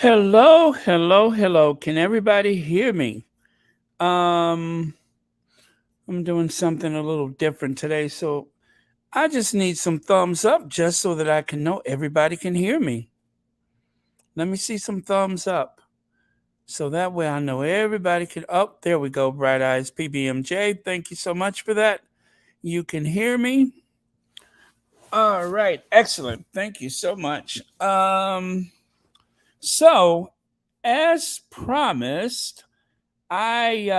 Hello, hello, hello. Can everybody hear me? Um, I'm doing something a little different today, so I just need some thumbs up just so that I can know everybody can hear me. Let me see some thumbs up. So that way I know everybody can. Oh, there we go. Bright Eyes PBMJ. Thank you so much for that. You can hear me. All right. Excellent. Thank you so much. So as promised, I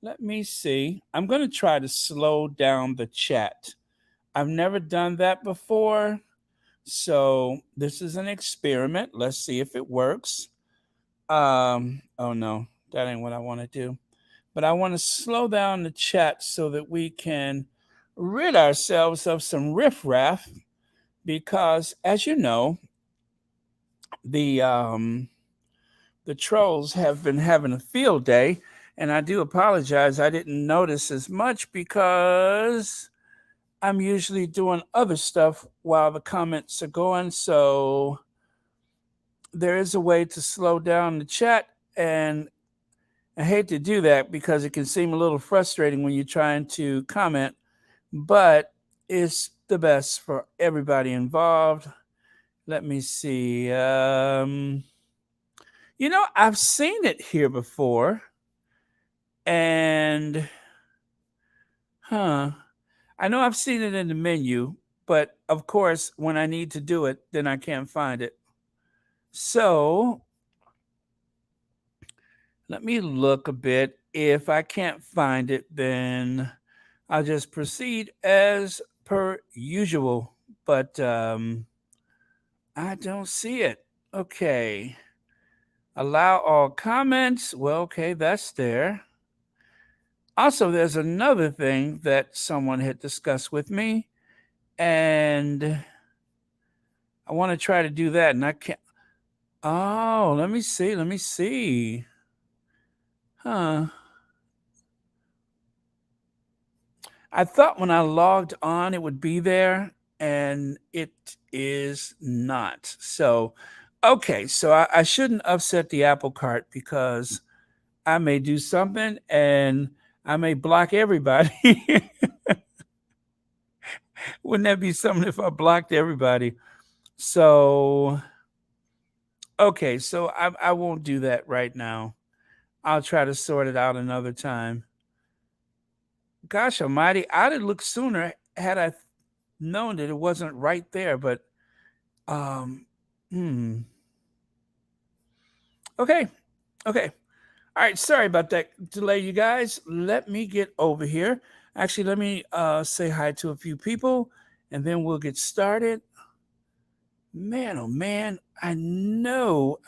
let me see. I'm going to try to slow down the chat. I've never done that before. So this is an experiment. Let's see if it works. Oh no, that ain't what I want to do. But I want to slow down the chat so that we can rid ourselves of some riffraff because as you know, the um the trolls have been having a field day, and I do apologize. I didn't notice as much because I'm usually doing other stuff while the comments are going. So there is a way to slow down the chat, and I hate to do that because it can seem a little frustrating when you're trying to comment, but it's the best for everybody involved. Let me see. I've seen it here before, and I know I've seen it in the menu, but of course, when I need to do it, then I can't find it. So let me look a bit. If I can't find it, then I'll just proceed as per usual. But I don't see it. Okay. Allow all comments. Well, okay, that's there. Also, there's another thing that someone had discussed with me, and I want to try to do that, and I can't. Oh, let me see. Let me see. Huh. I thought when I logged on it would be there, and it is not. So, okay. So I shouldn't upset the apple cart because I may do something and I may block everybody. Wouldn't that be something if I blocked everybody? So, okay. So I won't do that right now. I'll try to sort it out another time. Gosh almighty, I'd have looked sooner had I known that it wasn't right there, but um hmm. Okay. Okay. All right, sorry about that delay, you guys. Let me get over here. Actually, let me say hi to a few people and then we'll get started. Man, oh man, I know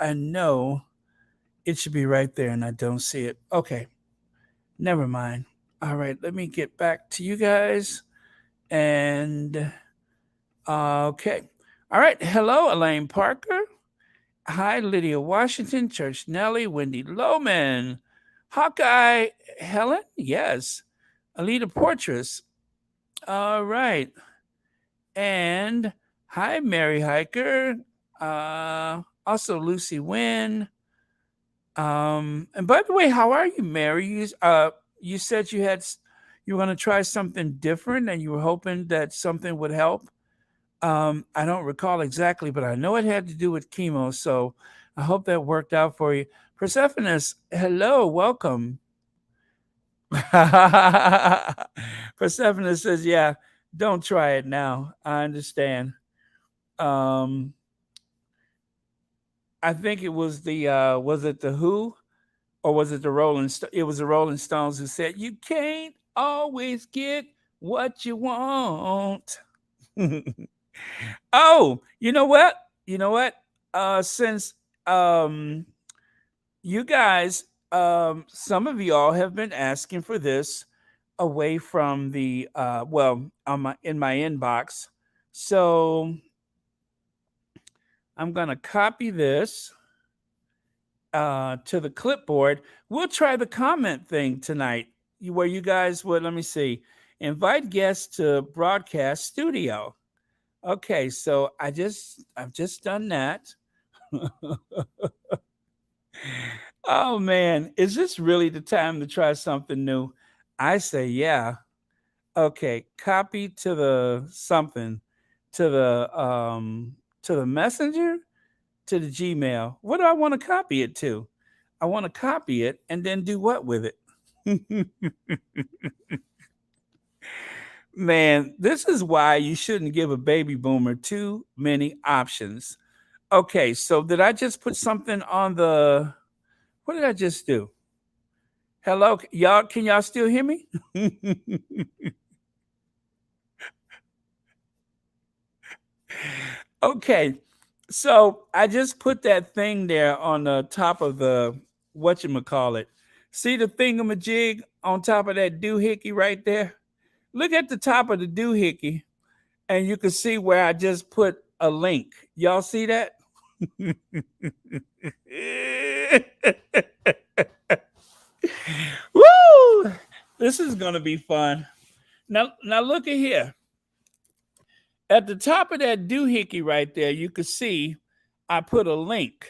it should be right there and I don't see it. Okay, never mind. All right, let me get back to you guys. And okay. All right. Hello, Elaine Parker. Hi, Lydia Washington, Church Nelly, Wendy Loman, Hawkeye, Helen, yes, Alita Portress. All right. And hi, Mary Hiker. Also Lucy Wynn. And by the way, how are you, Mary? You said you were going to try something different, and you were hoping that something would help. I don't recall exactly, but I know it had to do with chemo. So I hope that worked out for you. Persephone's, hello, welcome. Persephone says, "Yeah, don't try it now. I understand." Um, I think it was was it the Who or was it the It was the Rolling Stones who said, "You can't always get what you want." Oh, you know what? You know what? Since um, you guys, some of y'all have been asking for this away from the well on my in my inbox, so I'm gonna copy this to the clipboard. We'll try the comment thing tonight, where you guys would let me see, invite guests to broadcast studio. Okay, so I've just done that. Oh man, is this really the time to try something new? I say yeah. Okay, copy to the something, to the messenger, to the Gmail. What do I want to copy it to? I want to copy it and then do what with it? Man, this is why you shouldn't give a baby boomer too many options. Okay, so did I just put something on the what did I just do? Hello, y'all, can y'all still hear me? Okay. So I just put that thing there on the top of the whatchamacallit. See the thingamajig on top of that doohickey right there? Look at the top of the doohickey and you can see where I just put a link. Y'all see that? Woo! This is gonna be fun. Now look at here. At the top of that doohickey right there, you can see I put a link.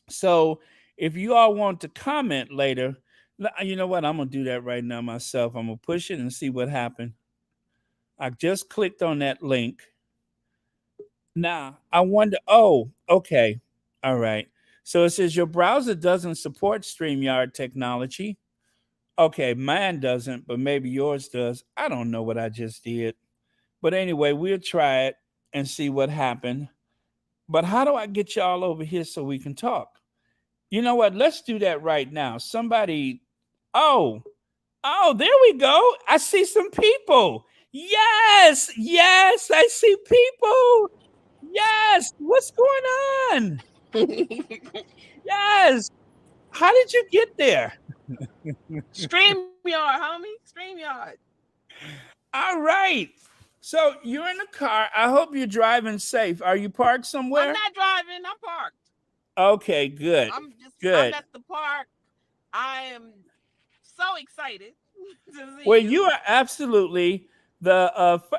So if you all want to comment later, you know what? I'm gonna do that right now myself. I'm gonna push it and see what happened. I just clicked on that link. Now I wonder. Oh, okay, all right. So it says your browser doesn't support StreamYard technology. Okay, mine doesn't, but maybe yours does. I don't know what I just did. But anyway, we'll try it and see what happened. But how do I get y'all over here so we can talk? You know what? Let's do that right now. Somebody, oh, oh, there we go. I see some people. Yes, yes, I see people. Yes, what's going on? Yes, how did you get there? StreamYard, homie. StreamYard. All right. So you're in the car. I hope you're driving safe. Are you parked I'm somewhere? not driving. I'm parked. Okay, good. I'm Good. at the park. I am so excited to see Well, you. you are absolutely the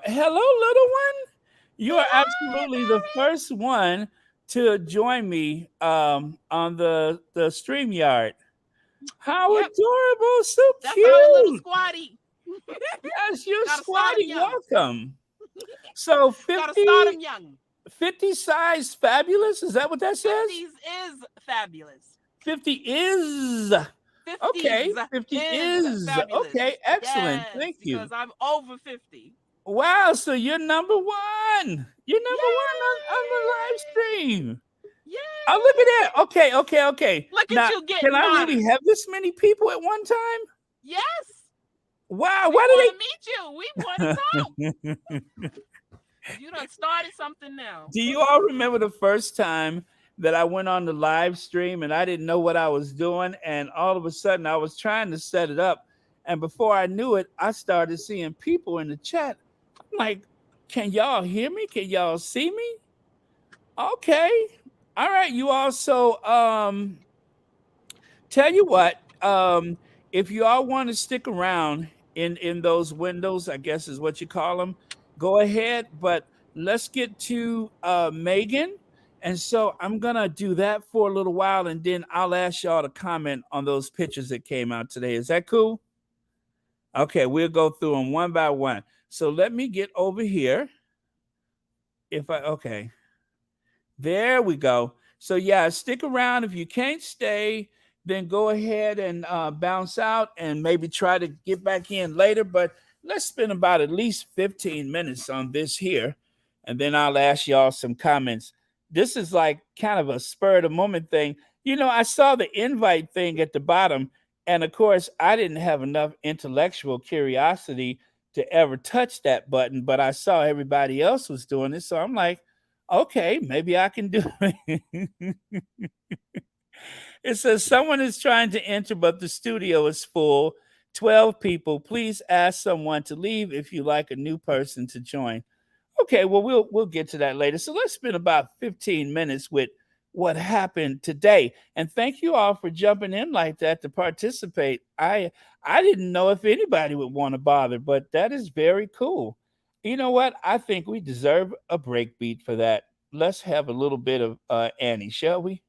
hello, little one. Say You are hi, absolutely the first one to join me on the stream yard. How Yep, adorable, so that's our little cute. squatty. Yes, you're Gotta start them squatty. young. Welcome. So Gotta start 50, them young. 50 size fabulous. Is that what that says? 50s is fabulous. 50 is. 50s Okay, 50 is is. fabulous. Okay, excellent. Yes, Thank because you. I'm over 50. Wow, so you're number one. You're number one on the live Yay! stream. Oh, look at that. Yay! Okay, okay, okay. Look at Now, you can getting I really modern. have this many people at one time? Yes, Wow, we want why to meet you. We want to talk. do they? You done started something now. Do you all remember the first time that I went on the live stream and I didn't know what I was doing? And all of a sudden, I was trying to set it up. And before I knew it, I started seeing people in the chat. I'm like, can y'all hear me? Can y'all see me? Okay. All right, you also tell you what, if you all want to stick around in those windows, I guess is what you call them, go ahead. But let's get to Megan, and so I'm gonna do that for a little while, and then I'll ask y'all to comment on those pictures that came out today. Is that cool? Okay, we'll go through them one by one. So let me get over here. If I okay. There we go. So yeah, stick around. If you can't stay, then go ahead and bounce out and maybe try to get back in later. But let's spend about at least 15 minutes on this here, and then I'll ask y'all some comments. This is like kind of a spur of the moment thing. You know, I saw the invite thing at the bottom, and of course, I didn't have enough intellectual curiosity to ever touch that button, but I saw everybody else was doing it, so I'm like, okay, maybe I can do it. It says someone is trying to enter, but the studio is full. 12 people. Please ask someone to leave if you like a new person to join. Okay, well we'll get to that later. So let's spend about 15 minutes with what happened today. And thank you all for jumping in like that to participate. I didn't know if anybody would want to bother, but that is very cool. You know what? I think we deserve a break beat for that. Let's have a little bit of Annie, shall we?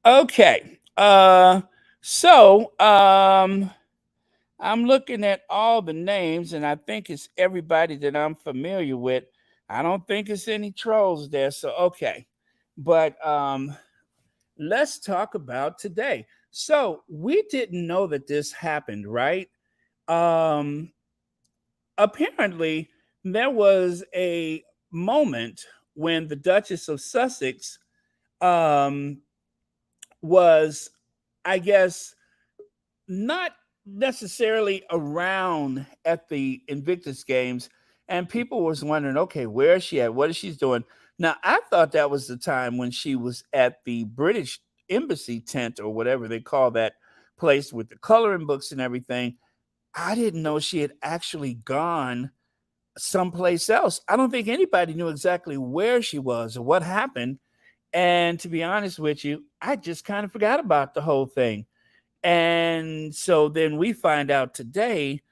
Okay. So I'm looking at all the names, and I think it's everybody that I'm familiar with. I don't think it's any trolls there, so okay. But let's talk about today. So we didn't know that this happened, right? Um, Apparently, there was a moment when the Duchess of Sussex um, was, I guess, not necessarily around at the Invictus games, and people was wondering, okay, where is she at? What is she doing? Now, I thought that was the time when she was at the British embassy tent or whatever they call that place with the coloring books and everything. I didn't know she had actually gone someplace else. I don't think anybody knew exactly where she was or what happened. And to be honest with you, I just kind of forgot about the whole thing. And so then we find out today,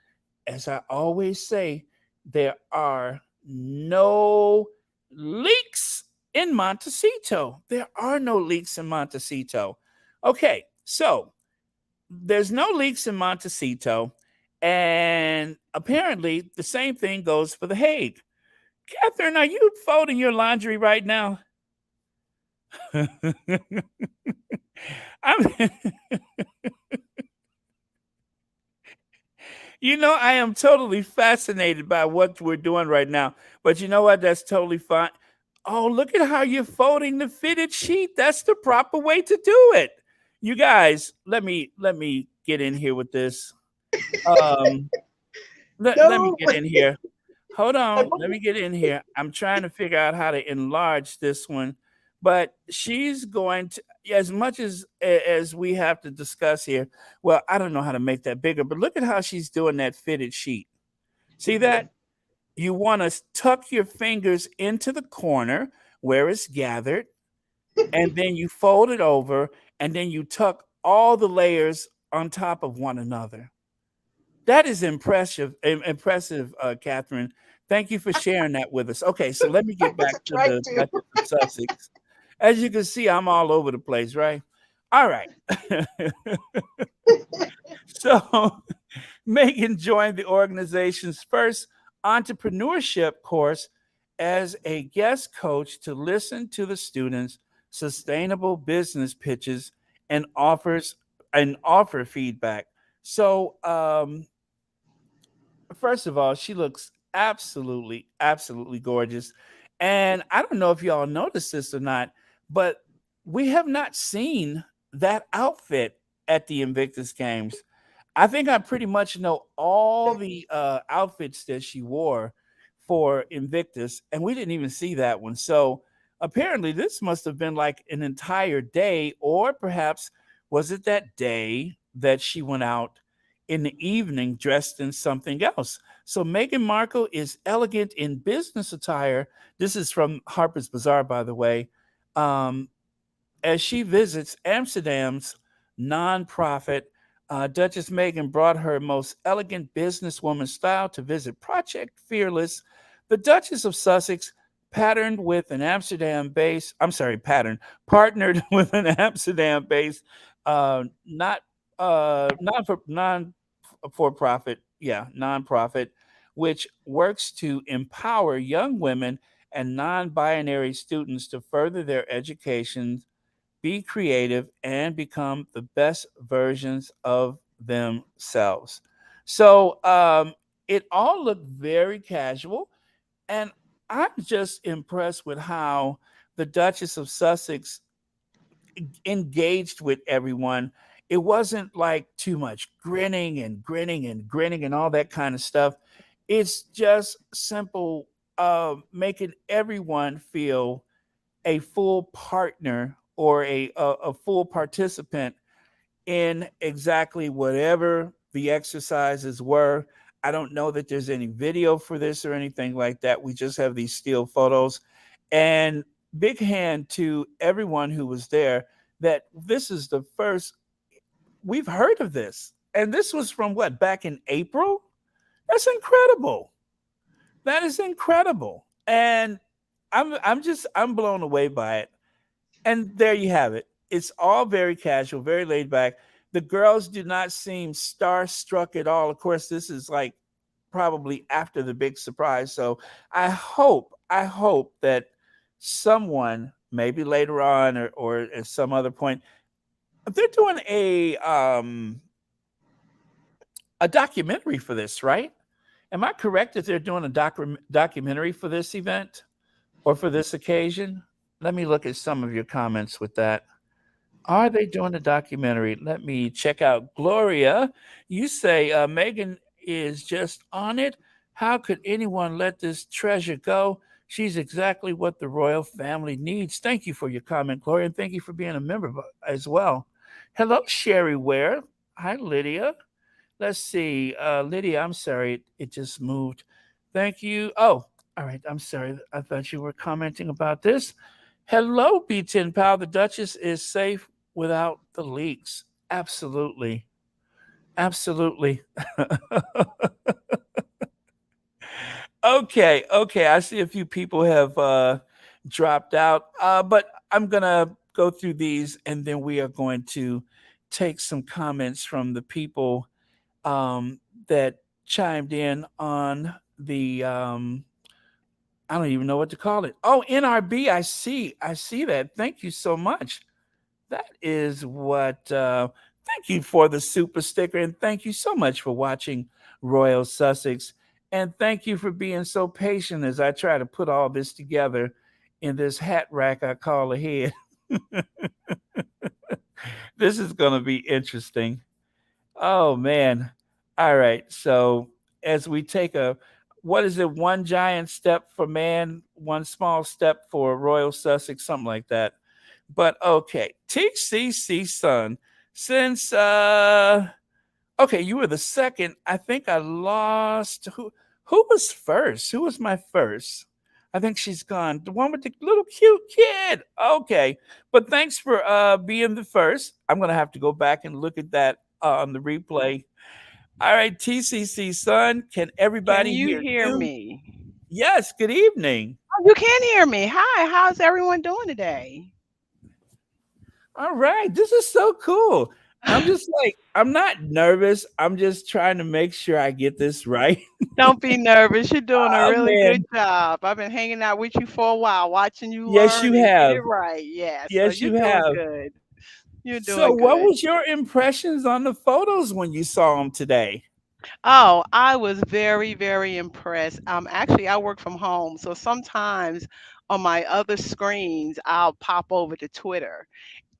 as I always say, there are no leaks in Montecito. There are no leaks in Montecito. Okay, so there's no leaks in Montecito. And apparently, the same thing goes for The Hague. Catherine, are you folding your laundry right now? I'm You know, I am totally fascinated by what we're doing right now. But you know what? That's totally fine. Oh, look at how you're folding the fitted sheet. That's the proper way to do it. You guys, let me get in here with this. Um let me No, get in here. Hold I on. Let want me get in here. I'm trying to figure out how to enlarge this one. But she's going to, as much as we have to discuss here. Well, I don't know how to make that bigger, but look at how she's doing that fitted sheet. See that? You want to tuck your fingers into the corner where it's gathered, and then you fold it over, and then you tuck all the layers on top of one another. That is impressive, impressive, Catherine. Thank you for sharing that with us. Okay, so let me I get back was to trying the to. Duchess of Sussex. As you can see, I'm all over the place, right? All right. So Megan joined the organization's first entrepreneurship course as a guest coach to listen to the students' sustainable business pitches and offer feedback. So first of all, she looks absolutely, absolutely gorgeous. And I don't know if y'all noticed this or not, but we have not seen that outfit at the Invictus Games. I think I pretty much know all the outfits that she wore for Invictus, and we didn't even see that one. So apparently, this must have been like an entire day, or perhaps was it that day that she went out in the evening dressed in something else. So Meghan Markle is elegant in business attire. This is from Harper's Bazaar, by the way. Um, as she visits Amsterdam's nonprofit, Duchess Meghan brought her most elegant businesswoman style to visit Project Fearless. The Duchess of Sussex patterned with an Amsterdam base, I'm sorry, patterned, partnered with an Amsterdam based, not non for profit, yeah, nonprofit, which works to empower young women and non binary students to further their education, be creative, and become the best versions of themselves. So it all looked very casual. And I'm just impressed with how the Duchess of Sussex engaged with everyone. It wasn't like too much grinning and grinning and grinning and all that kind of stuff. It's just simple, making everyone feel a full partner or a full participant in exactly whatever the exercises were. I don't know that there's any video for this or anything like that. We just have these still photos. And big hand to everyone who was there that this is the first we've heard of this. And this was from what, back in April? That's incredible. That is incredible. And I'm blown away by it. And there you have it. It's all very casual, very laid back. The girls do not seem starstruck at all. Of course, this is like probably after the big surprise. So I hope that someone, maybe later on or at some other point, they're doing a documentary for this, right? Am I correct that they're doing a documentary for this event or for this occasion? Let me look at some of your comments with that. Are they doing a documentary? Let me check out. Gloria, you say Megan is just on it. How could anyone let this treasure go? She's exactly what the royal family needs. Thank you for your comment, Gloria, and thank you for being a member as well. Hello, Sherry Ware. Hi, Lydia. Let's see. Lydia, I'm sorry, it just moved. Thank you. Oh, all right. I'm sorry. I thought you were commenting about this. Hello, B10 Pal. The Duchess is safe without the leaks. Absolutely. Absolutely. Okay. I see a few people have dropped out, but I'm going to go through these and then we are going to take some comments from the people that chimed in on the I don't even know what to call it. Oh, NRB, I see that. Thank you so much. That is what thank you for the super sticker and thank you so much for watching Royal Sussex and thank you for being so patient as I try to put all this together in this hat rack I call a head. This is going to be interesting. Oh man. All right. So as we take a what is it, one giant step for man, one small step for Royal Sussex, something like that. But okay. TCC son, since okay, you were the second. I think I lost who was first? Who was my first? I think she's gone. The one with the little cute kid. Okay. But thanks for being the first. I'm gonna have to go back and look at that on the replay. All right, TCC son, can Can everybody you hear hear you? me? Yes, good evening. Oh, you can hear me. Hi, how's everyone doing today? All right, this is so cool. I'm just like, I'm not nervous. I'm just trying to make sure I get this right. Don't be nervous. You're doing a Oh really good man. job. I've been hanging out with you for a while, watching you Yes, learn you and get have. it right. Yeah, so Yes, you're you doing have. good. You're So, doing what good. was your impressions on the photos when you saw them today? Oh, I was very, very impressed. Actually, I work from home, so sometimes on my other screens, I'll pop over to Twitter.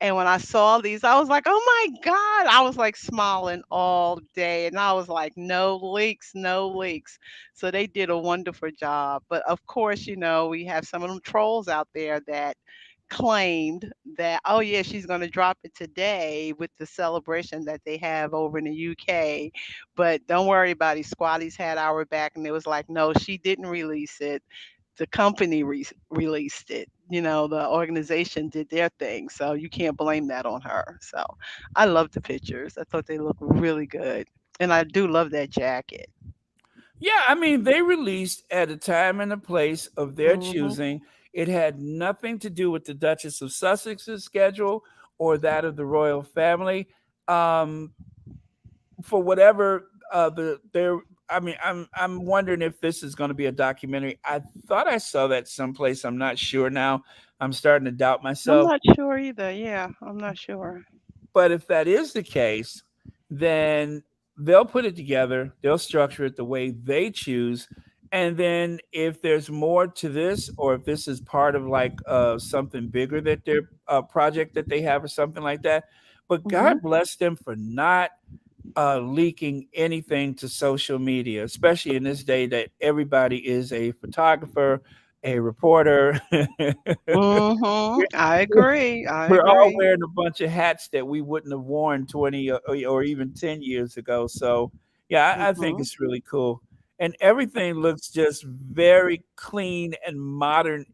And when I saw these, I was like, "Oh my God." I was like smiling all day and I was like, "No leaks, no leaks." So they did a wonderful job. But of course, we have some of them trolls out there that claimed that, oh yeah, she's going to drop it today with the celebration that they have over in the UK. But don't worry about it. Squatties had our back, and it was like, no, she didn't release it. The company released it. The organization did their thing, so you can't blame that on her. So I love the pictures. I thought they look really good, and I do love that jacket. Yeah, I mean, they released at a time and a place of their Mhm. choosing. It had nothing to do with the Duchess of Sussex's schedule or that of the royal family. Um, for whatever the there, I mean, I'm wondering if this is going to be a documentary. I thought I saw that someplace. I'm not sure now. I'm starting to doubt I'm myself. not sure either. Yeah, I'm not sure. But if that is the case, then they'll put it together, they'll structure it the way they choose. And then if there's more to this, or if this is part of like something bigger that their project that they have or something like that. But Mhm. God bless them for not leaking anything to social media, especially in this day that everybody is a photographer, a reporter. Mhm. I agree. I We're all agree. wearing a bunch of hats that we wouldn't have worn 20 or even 10 years ago. So, yeah, I think Mhm. it's really cool. And everything looks just very clean and modern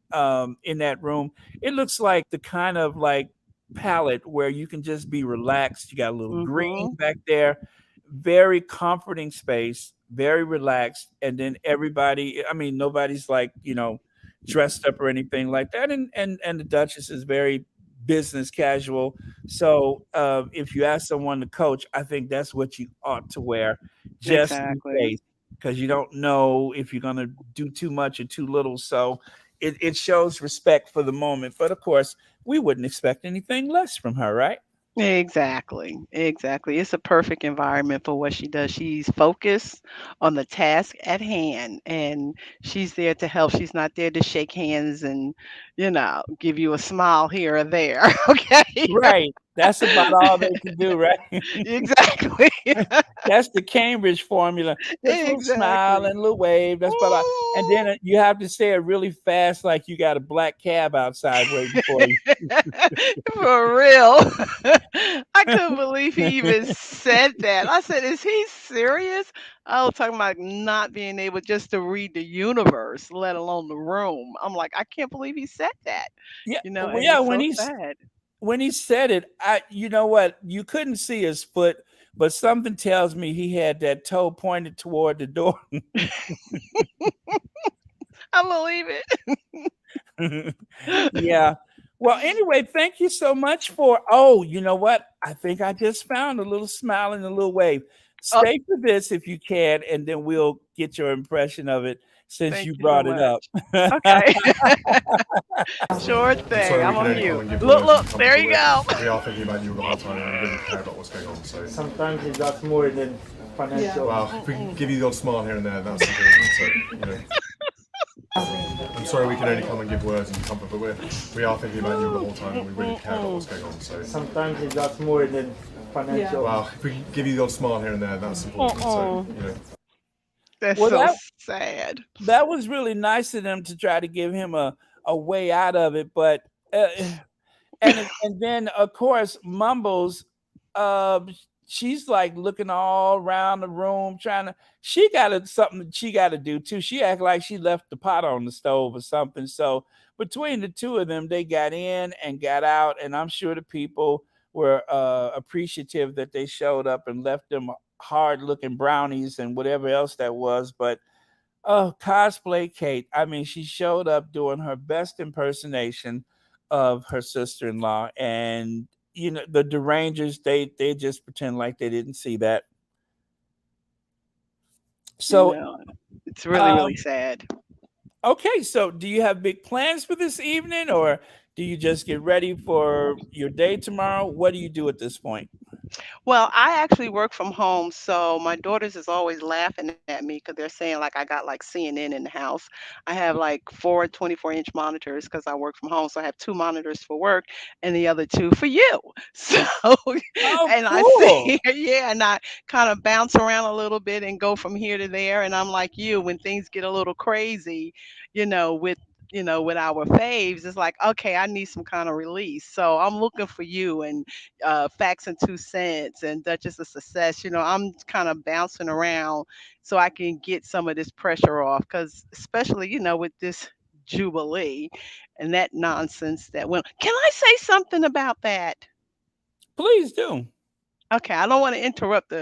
in that room. It looks like the kind of like palette where you can just be relaxed. You got a little green Mhm. back there, very comforting space, very relaxed. And then everybody, I mean, nobody's like, dressed up or anything like that. And the Duchess is very business casual. So if you ask someone to coach, I think that's what you ought to wear, just in Exactly. case, because you don't know if you're going to do too much or too little. So it shows respect for the moment. But of course, we wouldn't expect anything less from her, right? Exactly. Exactly. It's a perfect environment for what she does. She's focused on the task at hand, and she's there to help. She's not there to shake hands and, give you a smile here or there. Okay. Right. That's about all they can do, right? Exactly. That's the Cambridge formula. Just a little smile Exactly. and a little wave. That's about all. And then you have to say it really fast, like you got a black cab outside waiting for you. For real. I couldn't believe he even said that. I said, "Is he serious?" I was talking about not being able just to read the universe, let alone the room. I'm like, I can't believe he said that. Yeah, well, And yeah. it's so sad. When he said it, you know what? You couldn't see his foot, but something tells me he had that toe pointed toward the door. I believe it. Yeah. Well, anyway, thank you so much for. Oh, you know what? I think I just found a little smile and a little wave. Oh, Stay for this if you can, and then we'll get your impression of it since thank you you so brought it up. much. Okay. Sure I'm thing. sorry we I'm can on only come mute. and give Look, words look, and comfort, there but you go. we are thinking about you the whole time and we really care about what's going on. So, Sometimes it's that's more than financial. well, if we can give you the odd smile here and there, that's important. So, I'm sorry we can only come and give words and comfort, but we are thinking about you the whole time and we really care about what's going on. So, Sometimes it's that's more than financial. well, if we can give you the odd smile here and there, that's important. So, That's Well, so that sad. that was really nice of them to try to give him a way out of it, but and then of course Mumbles, uh, she's like looking all around the room trying to. She got something that she got to do too. She act like she left the pot on the stove or something. So between the two of them, they got in and got out, and I'm sure the people were appreciative that they showed up and left them hard looking brownies and whatever else that was. But oh, cosplay Kate. I mean, she showed up doing her best impersonation of her sister-in-law, and the derangers, they just pretend like they didn't see that. You So know, it's really, really um sad. okay, so do you have big plans for this evening, or do you just get ready for your day tomorrow? What do you do at this point? Well, I actually work from home, so my daughters is always laughing at me because they're saying like I got like CNN in the house. I have like four 24-inch monitors because I work from home, so I have two monitors for work and the other two for you. So, Oh, and I cool. say, yeah, and I kind of bounce around a little bit and go from here to there. And I'm like you, when things get a little crazy, with with our faves, it's like, okay, I need some kind of release. So I'm looking for you and Facts and Two Cents and Duchess of Success. I'm kind of bouncing around so I can get some of this pressure off. Because especially, with this Jubilee and that nonsense that went. Can I say something about that? Please do. Okay, I don't want to interrupt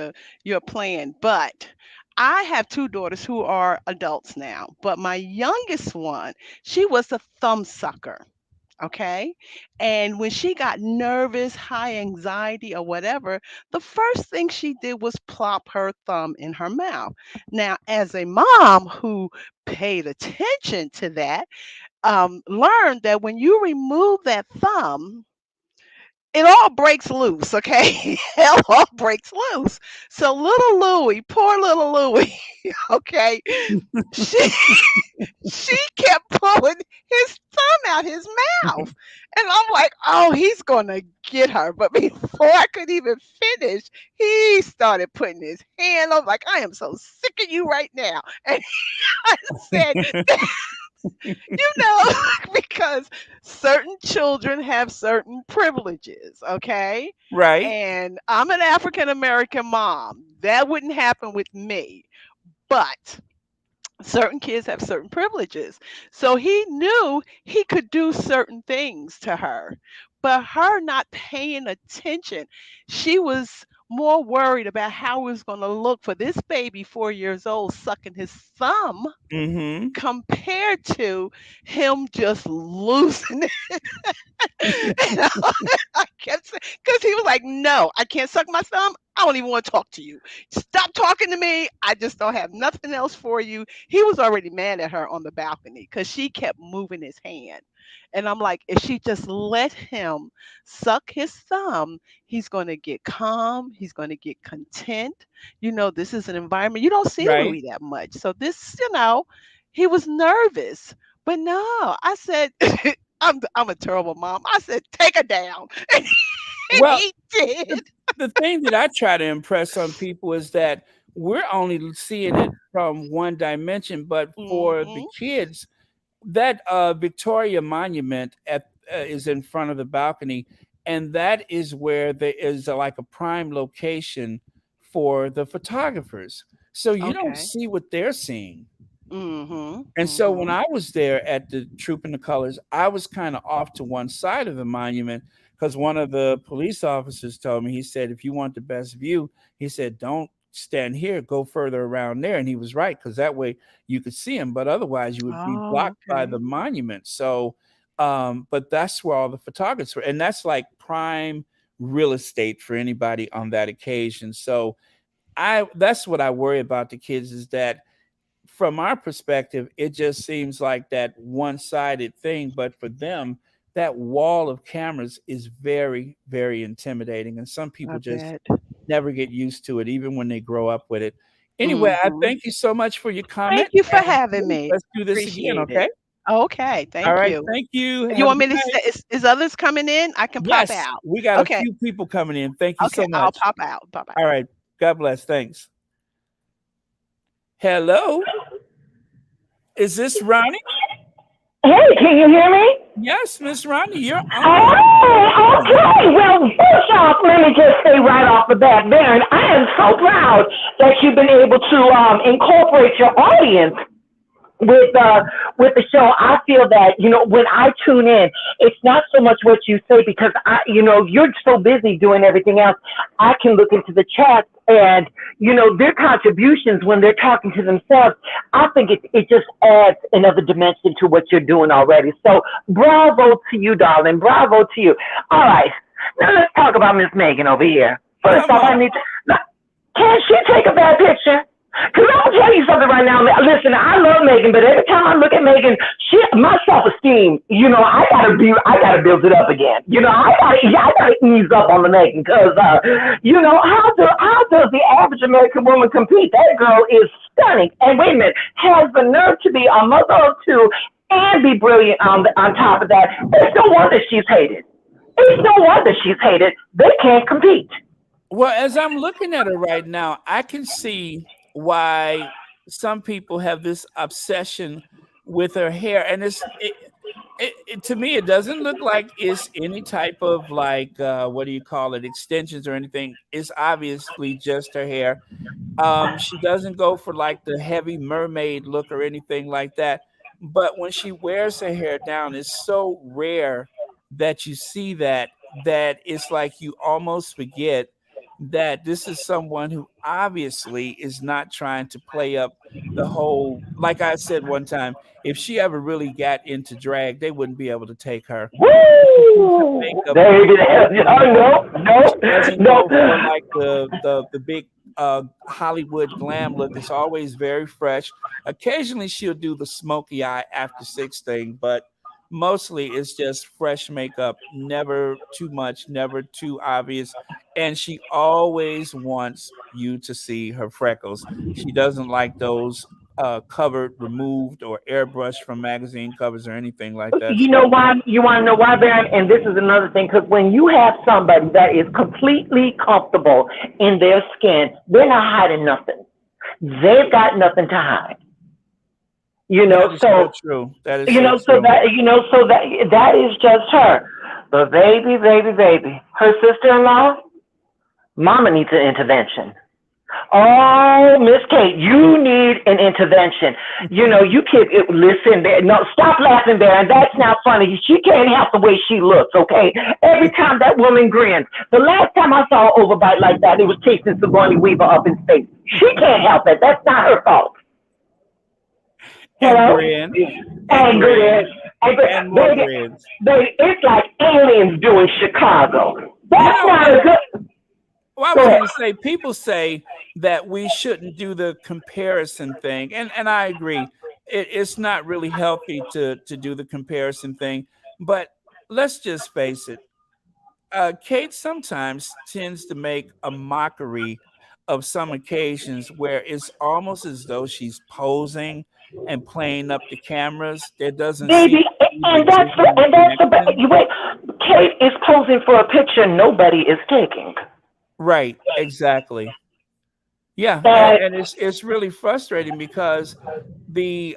your plan, but I have two daughters who are adults now. But my youngest one, she was a thumb sucker. Okay. And when she got nervous, high anxiety, or whatever, the first thing she did was plop her thumb in her mouth. Now, as a mom who paid attention to that, learned that when you remove that thumb, it all breaks loose, okay? Hell all breaks loose. So little Louie, poor little Louie, okay, she she kept pulling his thumb out his mouth. And I'm like, oh, he's gonna get her. But before I could even finish, he started putting his hand. I'm like, I am so sick of you right now. And I said, because certain children have certain privileges, okay? Right. And I'm an African American mom. That wouldn't happen with me. But certain kids have certain privileges. So he knew he could do certain things to her. But her not paying attention, she was more worried about how it was going to look for this baby 4 years old sucking his thumb Mm-hmm. compared to him just losing it. And I kept saying, because he was like, no, I can't suck my thumb. I don't even want to talk to you. Stop talking to me. I just don't have nothing else for you. He was already mad at her on the balcony because she kept moving his hand. And I'm like, if she just let him suck his thumb, he's going to get calm. He's going to get content. This is an environment you don't see Right. Louis that much. So he was nervous. But no, I said, I'm a terrible mom. I said, take her down. And Well, he did. the thing that I try to impress on people is that we're only seeing it from one dimension, but for the Hmm. kids, that Victoria Monument is in front of the balcony, and that is where there is like a prime location for the photographers. So you don't Okay. see what they're seeing. Hmm. And so when Hmm. I was there at the Troop in the Colors, I was kind of off to one side of the monument because one of the police officers told me, he said, if you want the best view, he said, don't stand here, go further around there. And he was right, because that way you could see him, but otherwise you would be Oh, blocked by okay. the monument. So, but that's where all the photographers were. And that's like prime real estate for anybody on that occasion. So that's what I worry about the kids, is that from our perspective, it just seems like that one-sided thing. But for them, that wall of cameras is very, very intimidating. And some I people just bet. never get used to it, even when they grow up with it. Anyway, I Hmm. thank you so much for your Thank comment. you for And having please, me. let's do this again, Appreciate it. okay? Okay. All Thank right. you. Thank you. You Have a want me good to night. say, is others coming in? I can pop Yes, out. we got a Okay. few people coming in. Thank you Okay. so I'll much. pop out. Bye bye. All right. God bless. Thanks. Hello. Is this Ronnie? Hey, can you hear me? Yes, Miss Ronnie, you're on. Oh, okay. Well, first off, let me just say right off the bat, Baron, I am so proud that you've been able to incorporate your audience with the show. I feel that, when I tune in, it's not so much what you say, because you're so busy doing everything else. I can look into the chat, and their contributions when they're talking to themselves, I think it just adds another dimension to what you're doing already. So bravo to you, darling. Bravo to you. All right. Now let's talk about Miss Megan over here. First Come off, on. can she take a bad picture? Because I'll tell you something right now. Listen, I love Megan, but every time I look at Megan, my self-esteem, I gotta build it up again. I gotta ease up on the Megan, because, how does the average American woman compete? That girl is stunning, and wait a minute, has the nerve to be a mother of two and be brilliant on top of that. It's no wonder she's hated. It's no wonder she's hated. They can't compete. Well, as I'm looking at her right now, I can see why some people have this obsession with her hair. And To me, it doesn't look like it's any type of like what do you call it, extensions or anything. It's obviously just her hair. She doesn't go for like the heavy mermaid look or anything like that. But when she wears her hair down, it's so rare that you see that it's like you almost forget that this is someone who obviously is not trying to play up the whole. Like I said one time, if she ever really got into drag, they wouldn't be able to take her. Her Woo! makeup There you is go. really No, she no, doesn't no. go for like the big Hollywood glam look. It's always very fresh. Occasionally she'll do the smoky eye after six thing, but mostly it's just fresh makeup, never too much, never too obvious. And she always wants you to see her freckles. She doesn't like those covered, removed, or airbrushed from magazine covers or anything like that. You know So why? You want to know why, Baron? And this is another thing, because when you have somebody that is completely comfortable in their skin, they're not hiding nothing. They've got nothing to hide. You that know, is so so true. That is you so know, so true. that that is just her. But baby, her sister-in-law, mama needs an intervention. Oh, Miss Kate, you need an intervention. You know, you can't listen. No, stop laughing, Baron. That's not funny. She can't help the way she looks. Okay, every time that woman grins. The last time I saw her overbite like that, it was chasing Sigourney Weaver up in space. She can't help it. That's not her fault. And Hello, grin, and and grin, grin, and grin. and more Baby, grins. baby, it's like aliens doing Chicago. You That's know, not a and good. well, I Go was ahead. going to say, people say that we shouldn't do the comparison thing, and I agree. It's not really healthy to do the comparison thing. But let's just face it. Kate sometimes tends to make a mockery of some occasions where it's almost as though she's posing and playing up the cameras. There doesn't seem Baby, to be the genuine and that's the connection. you wait. Kate is posing for a picture nobody is taking. Right, exactly. Yeah, And and it's really frustrating because the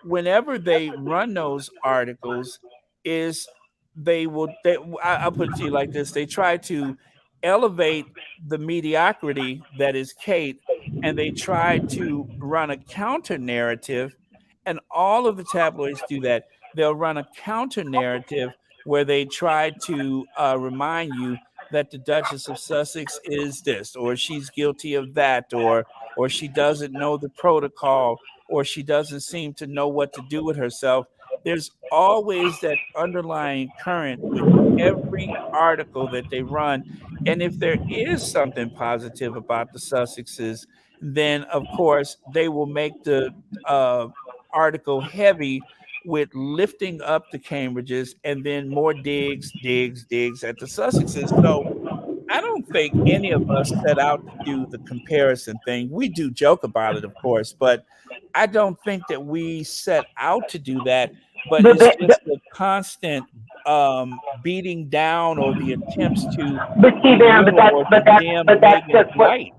whenever they run those articles is I'll put it to you like this: they try to elevate the mediocrity that is Kate, and they try to run a counter narrative, and all of the tabloids do that. They'll run a counter narrative where they try to remind you that the Duchess of Sussex is this, or she's guilty of that, or she doesn't know the protocol, or she doesn't seem to know what to do with herself. There's always that underlying current with every article that they run. And if there is something positive about the Sussexes, then of course they will make the uh, article heavy with lifting up the Cambridges and then more digs at the Sussexes. So I don't think any of us set out to do the comparison thing. We do joke about it, of course, but I don't think that we set out to do that. But but, it's but, just the constant beating down or the attempts to but see, Baron, belittle or condemn that's Meghan's what. light.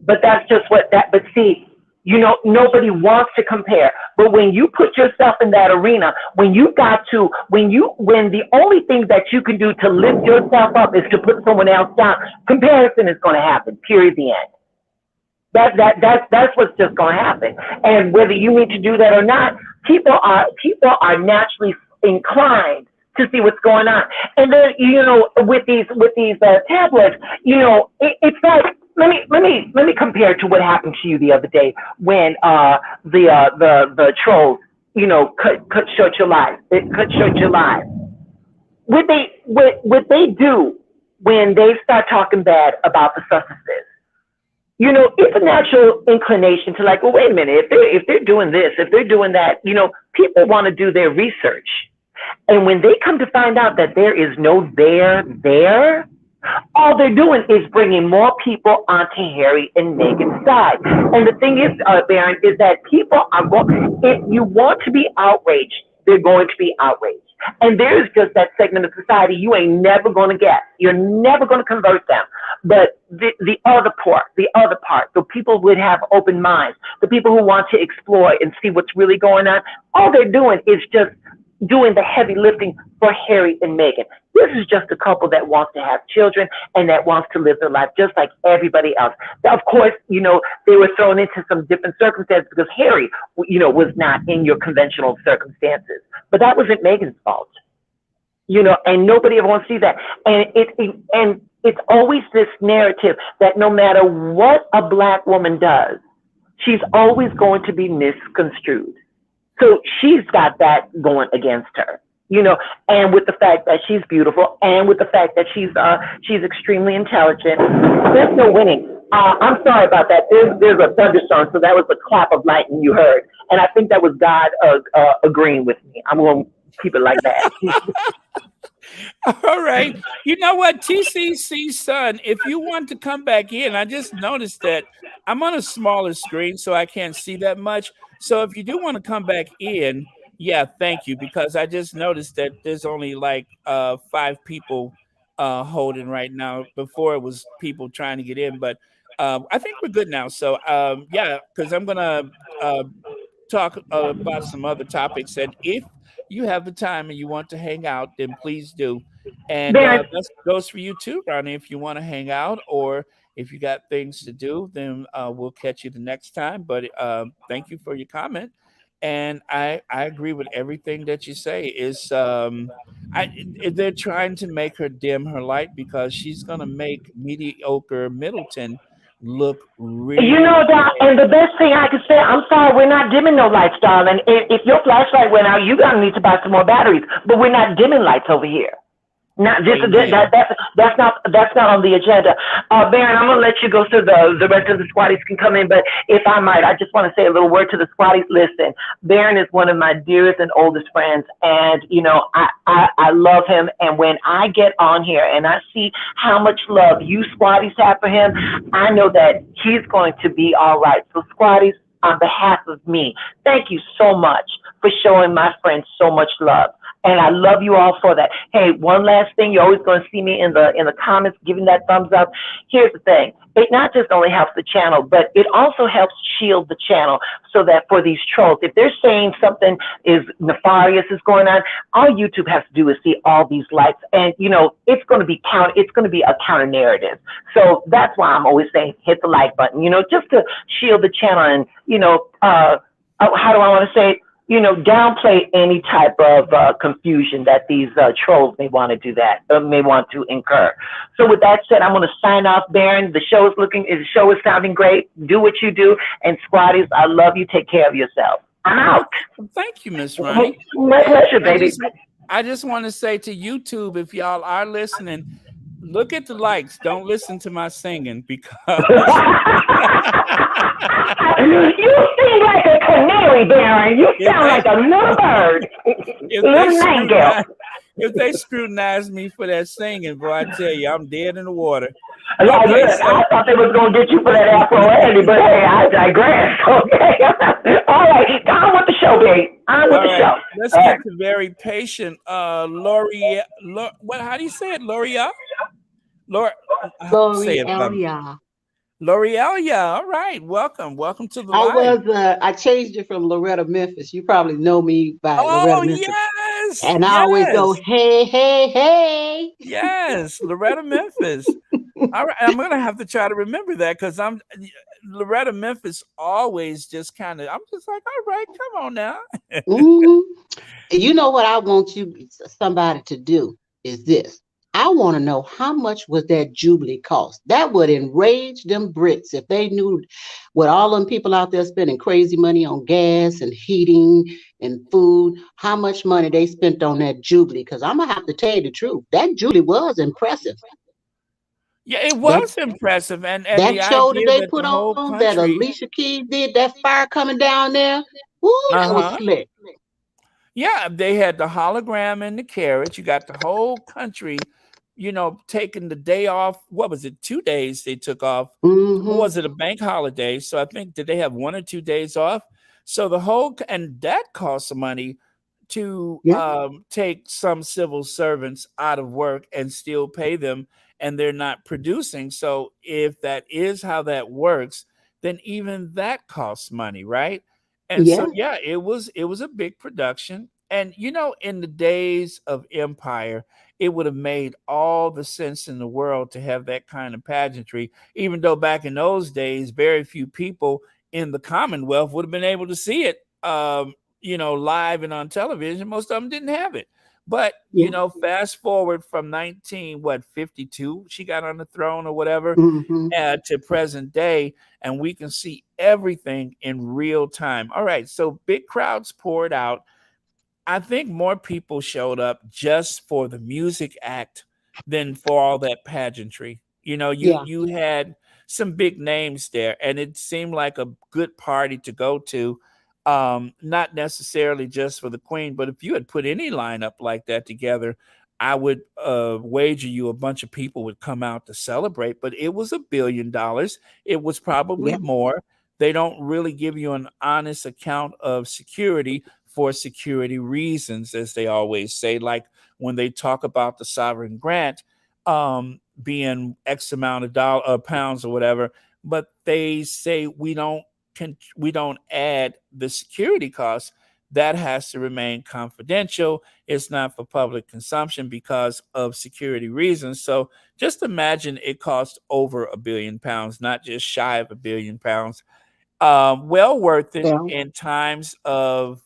But that's just what that. But see, you know, nobody wants to compare. But when you put yourself in that arena, when the only thing that you can do to lift yourself up is to put someone else down, comparison is going to happen. Period. The end. That's what's just going to happen. And whether you mean to do that or not, people are naturally inclined to see what's going on. And then, you know, with these tablets, you know, it's like, let me compare to what happened to you the other day when the trolls, you know, cut short your life. It cut short your life. What they do when they start talking bad about the Sussexes, you know, it's a natural inclination to like, well, wait a minute, if they're doing this, if they're doing that, you know, people want to do their research. And when they come to find out that there is no there, all they're doing is bringing more people onto Harry and Meghan's side. And the thing is, Baron, is that people are going, if you want to be outraged, they're going to be outraged. And there's just that segment of society you ain't never going to get. You're never going to convert them. But the other part, the people would have open minds, the people who want to explore and see what's really going on, all they're doing is just doing the heavy lifting for Harry and Meghan. This is just a couple that wants to have children and that wants to live their life just like everybody else. Now, of course, they were thrown into some different circumstances because Harry, was not in your conventional circumstances. But that wasn't Meghan's fault, and nobody ever wants to see that. And it's always this narrative that no matter what a black woman does, she's always going to be misconstrued. So she's got that going against her, and with the fact that she's beautiful and with the fact that she's extremely intelligent, there's no winning. I'm sorry about that. There's a thunderstorm, so that was a clap of lightning you heard. And I think that was God agreeing with me. I'm going to keep it like that. All right. You know what, TCC son, if you want to come back in, I just noticed that I'm on a smaller screen, so I can't see that much. So if you do want to come back in, yeah, thank you, because I just noticed that there's only like 5 people holding right now. Before it was people trying to get in, but I think we're good now. So yeah, because I'm gonna talk about some other topics, and if you have the time and you want to hang out, then please do. And that goes for you too, Ronnie. If you want to hang out, or if you got things to do, then we'll catch you the next time. But thank you for your comment. And I agree with everything that you say. They're trying to make her dim her light because she's gonna make mediocre Middleton look really. And the best thing I can say, I'm sorry, we're not dimming no lights, darling. If your flashlight went out, you're gonna need to buy some more batteries. But we're not dimming lights over here. Not just that's not on the agenda. Baron, I'm gonna let you go so the rest of the squatties can come in. But if I might, I just want to say a little word to the squatties. Listen, Baron is one of my dearest and oldest friends, and I love him. And when I get on here and I see how much love you squatties have for him, I know that he's going to be all right. So squatties, on behalf of me, thank you so much for showing my friends so much love. And I love you all for that. Hey, one last thing, you're always going to see me in the comments giving that thumbs up. Here's the thing. It not just only helps the channel, but it also helps shield the channel so that for these trolls, if they're saying something is nefarious is going on, all YouTube has to do is see all these likes. And, it's going to be a counter narrative. So that's why I'm always saying hit the like button, just to shield the channel and, how do I want to say it? Downplay any type of confusion that these trolls may want to do that, may want to incur. So with that said, I'm going to sign off, Baron. The show is sounding great. Do what you do. And squatties, I love you. Take care of yourself. I'm out. Thank you, Miss Ronnie. My pleasure, baby. I just want to say to YouTube, if y'all are listening, look at the likes. Don't listen to my singing because you sing like a canary, Baron. You sound like a little bird. Little nightingale. If they scrutinize me for that singing, boy, I tell you, I'm dead in the water. I thought they was going to get you for that Afro Andy, but hey, I digress. Okay. All right. On with the show, babe. On with the show. Let's get to very patient L'Oreal. How do you say it? L'Oreal? L'Oreal. L'Oreal, yeah. All right. Welcome to the live. I changed it from Loretta Memphis. You probably know me by Loretta Memphis. Yes. And I always go, hey, hey, hey. Yes, Loretta Memphis. All right. I'm gonna have to try to remember that because Loretta Memphis always just I'm just like, all right, come on now. Mm-hmm. You know what I want somebody to do is this. I want to know how much was that Jubilee cost. That would enrage them Brits if they knew what all them people out there spending crazy money on gas and heating and food, how much money they spent on that Jubilee. Because I'm going to have to tell you the truth. That Jubilee was impressive. Yeah, it was impressive. And that show that they put on that Alicia Keys did, that fire coming down there, that was slick. Yeah, they had the hologram in the carriage. You got the whole country taking the day off. What was it? 2 days they took off. Mm-hmm. Or was it a bank holiday? So I think, did they have 1 or 2 days off? So and that costs some money to take some civil servants out of work and still pay them, and they're not producing. So if that is how that works, then even that costs money, right? And so it was a big production. And in the days of empire, it would have made all the sense in the world to have that kind of pageantry, even though back in those days, very few people in the Commonwealth would have been able to see it, live and on television. Most of them didn't have it. But, Yeah. fast forward from 52, she got on the throne or whatever, Hmm. to present day, and we can see everything in real time. All right, so big crowds poured out. I think more people showed up just for the music act than for all that pageantry. You Yeah. you had some big names there, and it seemed like a good party to go to. Not necessarily just for the queen, but if you had put any lineup like that together, I would wager you a bunch of people would come out to celebrate. But it was $1 billion. It was probably Yeah. more. They don't really give you an honest account of security for security reasons, as they always say. Like when they talk about the sovereign grant being X amount of pounds or whatever, but they say we don't add the security costs. That has to remain confidential. It's not for public consumption because of security reasons. So just imagine it costs over £1 billion, not just shy of £1 billion. Well worth it Yeah. in times of,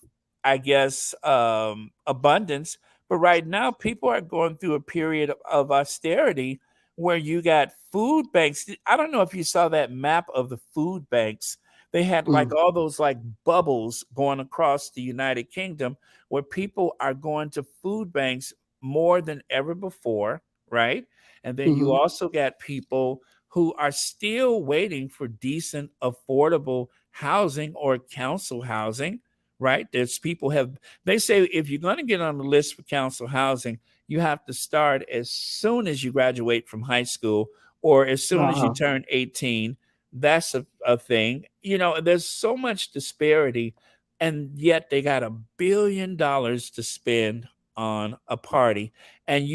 I guess, abundance. But right now, people are going through a period of austerity where you got food banks. I don't know if you saw that map of the food banks. They had like Mm. all those like bubbles going across the United Kingdom where people are going to food banks more than ever before, right? And then you Hmm. also got people who are still waiting for decent, affordable housing or council housing, right? There's people have, they say if you're going to get on the list for council housing, you have to start as soon as you graduate from high school or as soon as you Uh-huh. turn 18. That's a thing. There's so much disparity, and yet they got $1 billion to spend on a party. And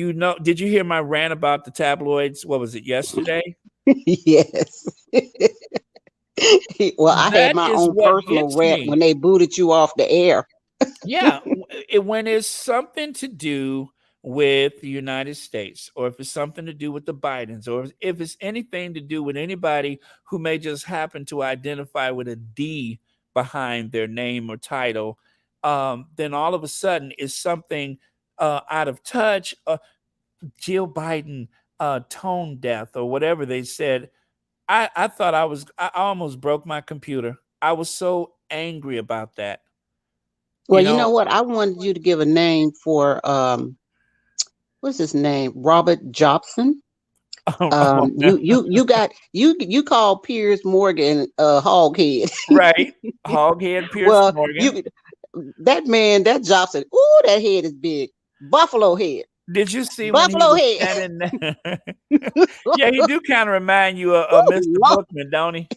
did you hear my rant about the tabloids? What was it, yesterday? Yes. Well, I had That my is own what personal gets rant me. when they booted you off the air. Yeah, when it's something to do with the United States, or if it's something to do with the Bidens, or if it's anything to do with anybody who may just happen to identify with a D behind their name or title, then all of a sudden it's something out of touch. Jill Biden, tone deaf, or whatever they said. I thought I almost broke my computer. I was so angry about that. Well, You you know know, what? I wanted you to give a name for what's his name? Robert Jobson. You call Piers Morgan hoghead. right? Hoghead Pierce Well, Morgan. you that man, that Jobson, ooh, that head is big. Buffalo head. Did you see when he Buffalo was head. standing there? Yeah, he do kind of remind you of Ooh, Mr. Lord. Bookman, don't he?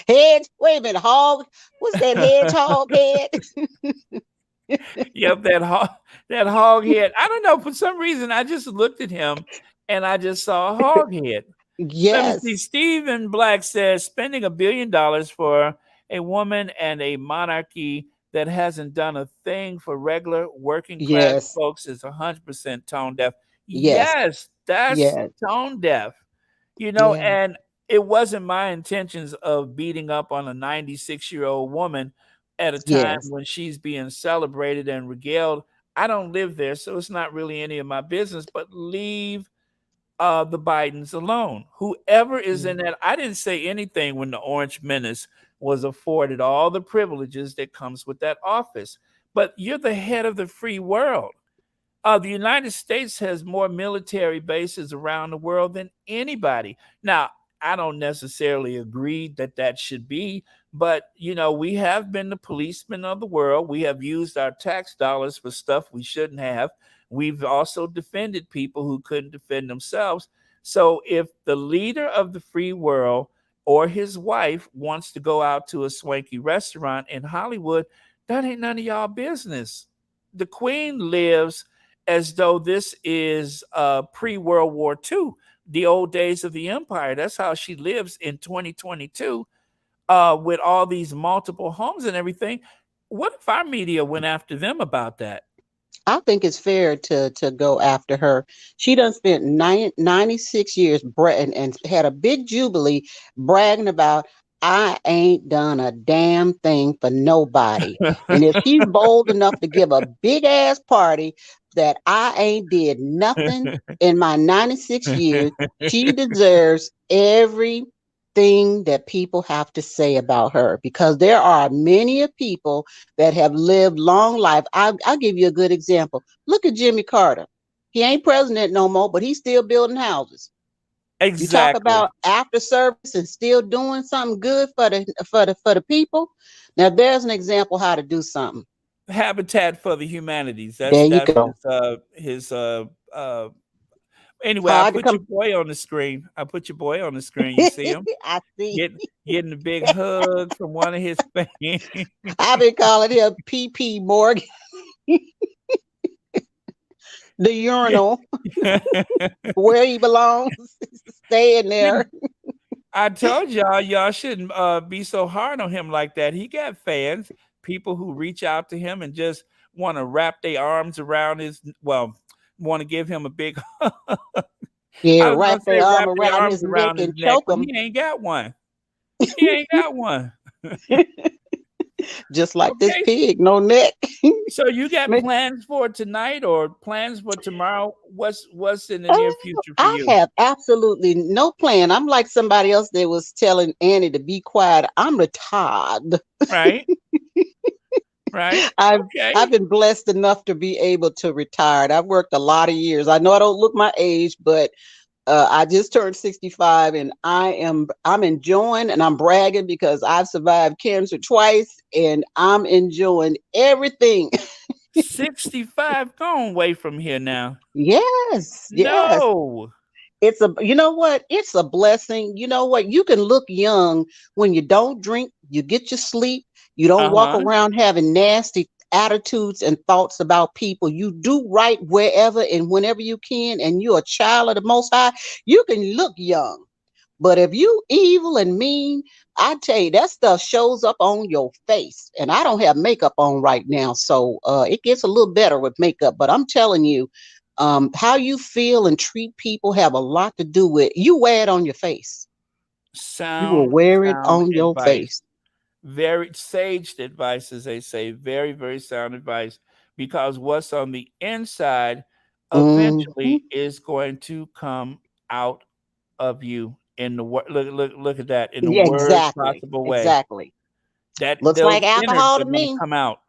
Head. Wait a minute, hog. What's that hedgehog head? Yep, that hog head. I don't know. For some reason, I just looked at him and I just saw a hog head. Let me see. Yes, Stephen Black says spending $1 billion for a woman and a monarchy that hasn't done a thing for regular working class yes, folks is 100% tone deaf. yes, Yes, that's yes, tone deaf. yes, And it wasn't my intentions of beating up on a 96-year-old woman at a time yes, when she's being celebrated and regaled. I don't live there, so it's not really any of my business, but leave the Bidens alone. Whoever is in that, I didn't say anything when the Orange Menace was afforded all the privileges that comes with that office. But you're the head of the free world. The United States has more military bases around the world than anybody. Now, I don't necessarily agree that that should be, but we have been the policemen of the world. We have used our tax dollars for stuff we shouldn't have. We've also defended people who couldn't defend themselves. So, if the leader of the free world or his wife wants to go out to a swanky restaurant in Hollywood, that ain't none of y'all business. The Queen lives as though this is pre-World War II, the old days of the empire. That's how she lives in 2022 with all these multiple homes and everything. What if our media went after them about that? I think it's fair to go after her. She done spent 96 years and had a big jubilee bragging about, I ain't done a damn thing for nobody. And if she's bold enough to give a big ass party that I ain't did nothing in my 96 years, she deserves everything that people have to say about her, because there are many people that have lived long life. I'll give you a good example. Look at Jimmy Carter. He ain't president no more, but he's still building houses. Exactly. You talk about after service and still doing something good for the people. Now there's an example how to do something. Habitat for the Humanities. There you go. His anyway, I put your boy on the screen. You see him? I see. Getting a big hug from one of his fans. I've been calling him PP Morgan. The urinal where he belongs, staying there. I told y'all shouldn't be so hard on him like that. He got fans, people who reach out to him and just want to wrap their arms around want to give him a big hug. Yeah, wrap their arm around his neck and choke him. He ain't got one. He ain't got one. Just like this pig, no neck. So you got plans for tonight or plans for tomorrow? What's in the near future for you? I have absolutely no plan. I'm like somebody else that was telling Annie to be quiet. I'm retired. Right. Right. I've been blessed enough to be able to retire. I've worked a lot of years. I know I don't look my age, but I just turned 65 and I'm enjoying, and I'm bragging because I've survived cancer twice and I'm enjoying everything. 65, go away from here now. Yes. No. You know what? It's a blessing. You know what? You can look young when you don't drink, you get your sleep, you don't walk around having nasty attitudes and thoughts about people. You do right wherever and whenever you can, and you're a child of the Most High. You can look young, but if you evil and mean, I tell you, that stuff shows up on your face. And I don't have makeup on right now, so it gets a little better with makeup. But I'm telling you, how you feel and treat people have a lot to do with you. Wear it on your face. You will wear it on your face. Very sage advice, as they say. Very, very sound advice, because what's on the inside eventually is going to come out of you in the look at that, in the worst possible way. Exactly. That looks like alcohol to me. Come out.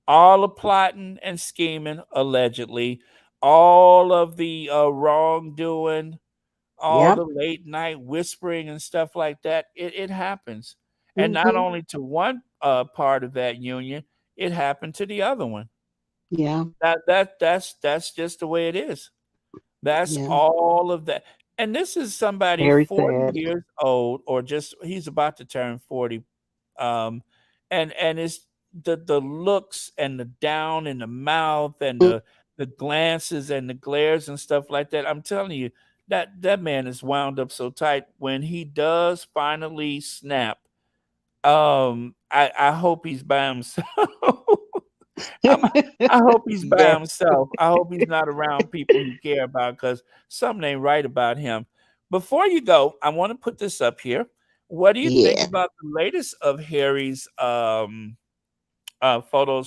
All the plotting and scheming, allegedly, all of the wrongdoing, all the late night whispering and stuff like that. It happens. And not only to one part of that union, it happened to the other one. Yeah. That's just the way it is. That's all of that. And this is somebody Very 40 sad. years old, or just he's about to turn 40. And it's the looks and the down in the mouth and the glances and the glares and stuff like that. I'm telling you, that man is wound up so tight. When he does finally snap, I hope he's by himself. I hope he's by himself. I hope he's not around people he care about, because something ain't right about him. Before you go, I want to put this up here. What do you think about the latest of Harry's photos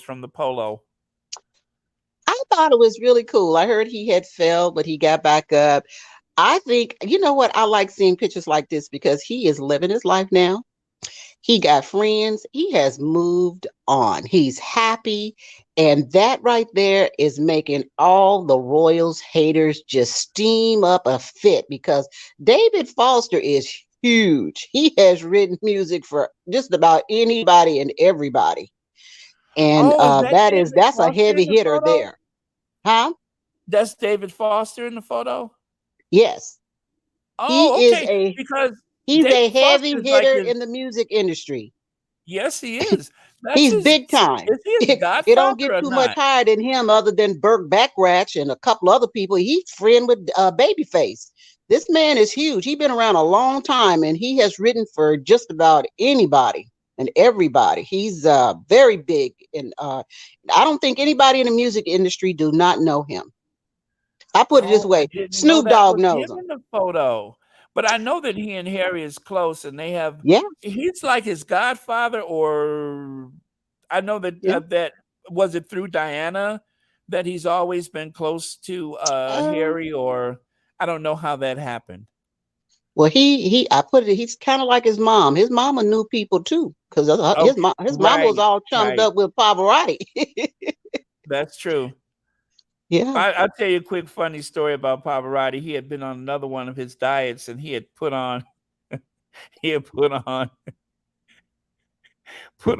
from the polo? I thought it was really cool. I heard he had fell, but he got back up. I think, you know what? I like seeing pictures like this because he is living his life now. He got friends. He has moved on. He's happy. And that right there is making all the Royals haters just steam up a fit, because David Foster is huge. He has written music for just about anybody and everybody. And that's a heavy hitter there. Huh? That's David Foster in the photo? Yes. Oh, he okay. Is because he's David a heavy Foster's hitter like in the music industry. Yes, he is. He's big time. It don't get too much higher than him, other than Burt Bacharach and a couple other people. He's friend with Babyface. This man is huge. He's been around a long time, and he has written for just about anybody. and everybody. He's very big, and I don't think anybody in the music industry do not know him. I put it this Oh, I way: didn't know Snoop that Dogg was knows him him. in the photo. But I know that he and Harry is close, and they have. Yeah, He's like his godfather, or I know that yeah. that was it through Diana that he's always been close to Uh, Harry, or I don't know how that happened. well, he I put it. He's kind of like his mom. His mama knew people too, because Okay, his mama was right, all chummed right. up with Pavarotti. That's true. Yeah. I'll tell you a quick funny story about Pavarotti. He had been on another one of his diets, and he had put on he had put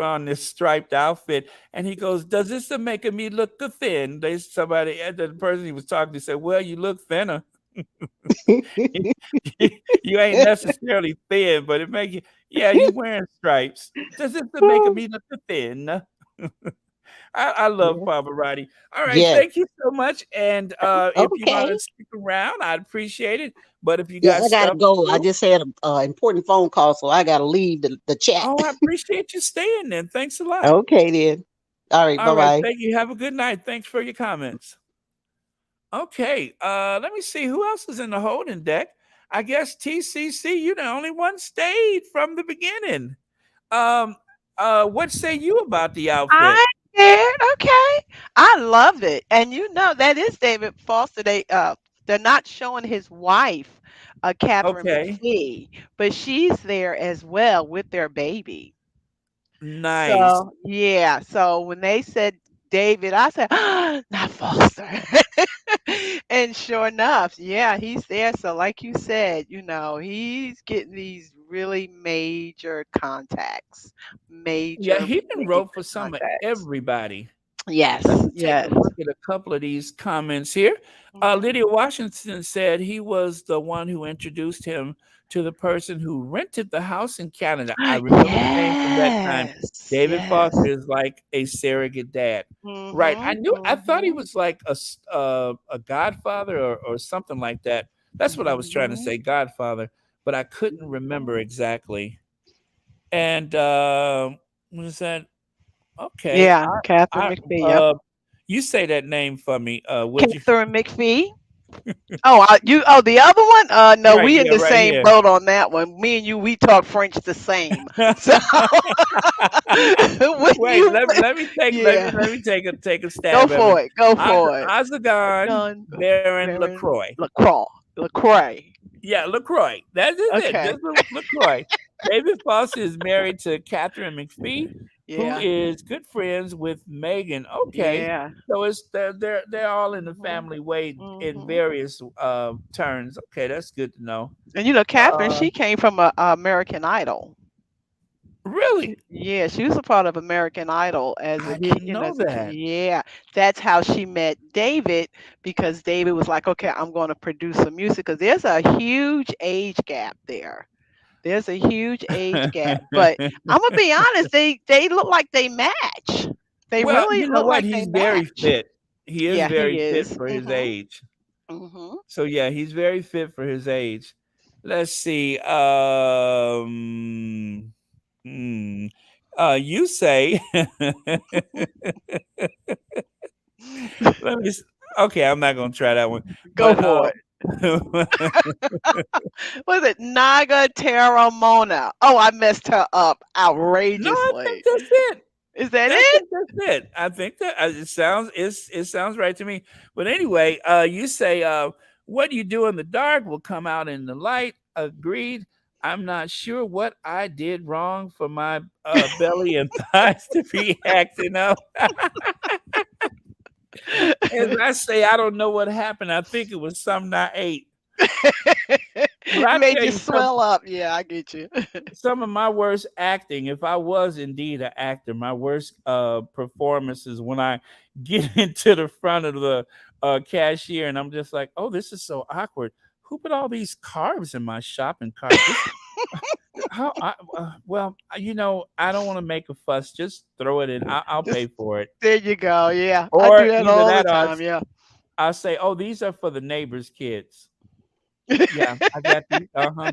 on this striped outfit, and he goes, "Does this make me look thin?" They somebody the person he was talking to said, "Well, you look thinner. You ain't necessarily thin, but it make you. Yeah, you wearing stripes. Does this make me look thin?" I love Yeah. Pavarotti. All right, Yes. thank you so much. And if you're gonna Okay. stick around, I'd appreciate it. But if you Yeah, got I gotta stuff to go. I do, just had a important phone call, so I gotta leave the chat. oh, I appreciate you staying. Then thanks a lot. Okay then. All right. All Bye right, bye. thank you. Have a good night. Thanks for your comments. Okay, let me see who else is in the holding deck. I guess TCC, you the only one stayed from the beginning. Um, what say you about the outfit? I did. Okay. I love it. And you know that is David Foster. They're not showing his wife, Catherine Okay, McPhee, but she's there as well with their baby. nice. So yeah. So when they said David, I said, not Foster. And sure enough, yeah, he's there. So like you said, he's getting these really Yeah, major, he done major wrote for some of contacts. everybody. Yes, Let me take a yes. look at a couple of these comments here. Mhm. Lydia Washington said he was the one who introduced him to the person who rented the house in Canada. I remember the name from that time. Yes, David yes. Foster is like a surrogate dad. Right. Mhm, I thought he mhm, was like a godfather or something like that. That's what I was trying to mhm, say, godfather, but I couldn't remember mhm. exactly. And what is that? Okay. Yeah, Catherine I McPhee. Yep. you say that name for me, would you? Catherine McPhee. The other one? No, Right, we in yeah, the right same here. boat on that one. Me and you, we talk French the same. So when Wait, you, yeah, let me take a go stab at it. for it. Go for it. Ozagon Done. Baron Baron LaCroix. LaCroix. LaCroix. Yeah, LaCroix. That is it. Okay. Just LaCroix. David Foster is married to Catherine McPhee, who Yeah. is good friends with Megan. Okay, Yeah. so it's they're all in the Mhm. family way in Mhm. various turns. Okay, that's good to know. And Catherine, Uh, she came from a American Idol. really, Yeah, she was a part of American Idol as a I kid. didn't know As a kid. that. Yeah, that's how she met David because David was like, "Okay, I'm going to produce some music." Because there's a huge age gap there. There's a huge age gap, but I'm gonna be honest. They look like they match. They Well, really you know look what? like they He's very match. fit. He is Yeah, he very fit is. for his Mhm. age. Mhm. So yeah, he's very fit for his age. Let's see. You say. Let me. Okay, I'm not gonna try that one. Go But for it. Was it Naga Terramona? Oh, I messed her up no, I think outrageously. that's it. Is that I it? think that's it. I think that it sounds right to me. But anyway, you say what you do in the dark will come out in the light. Agreed. I'm not sure what I did wrong for my belly and thighs to be acting up. As I say, I don't know what happened. I think it was something I ate. But I Made tell you you something. swell up. Yeah, I get you. Some of my worst acting, if I was indeed an actor, my worst performances when I get into the front of the cashier and I'm just like, oh, this is so awkward. Who put all these carbs in my shopping cart? This how I well, I don't want to make a fuss. Just throw it in. I'll pay Just for it. there you go. Yeah, I do Or that either all the that, or time. Yeah. I'll say, oh, these are for the neighbor's kids. Yeah, I got the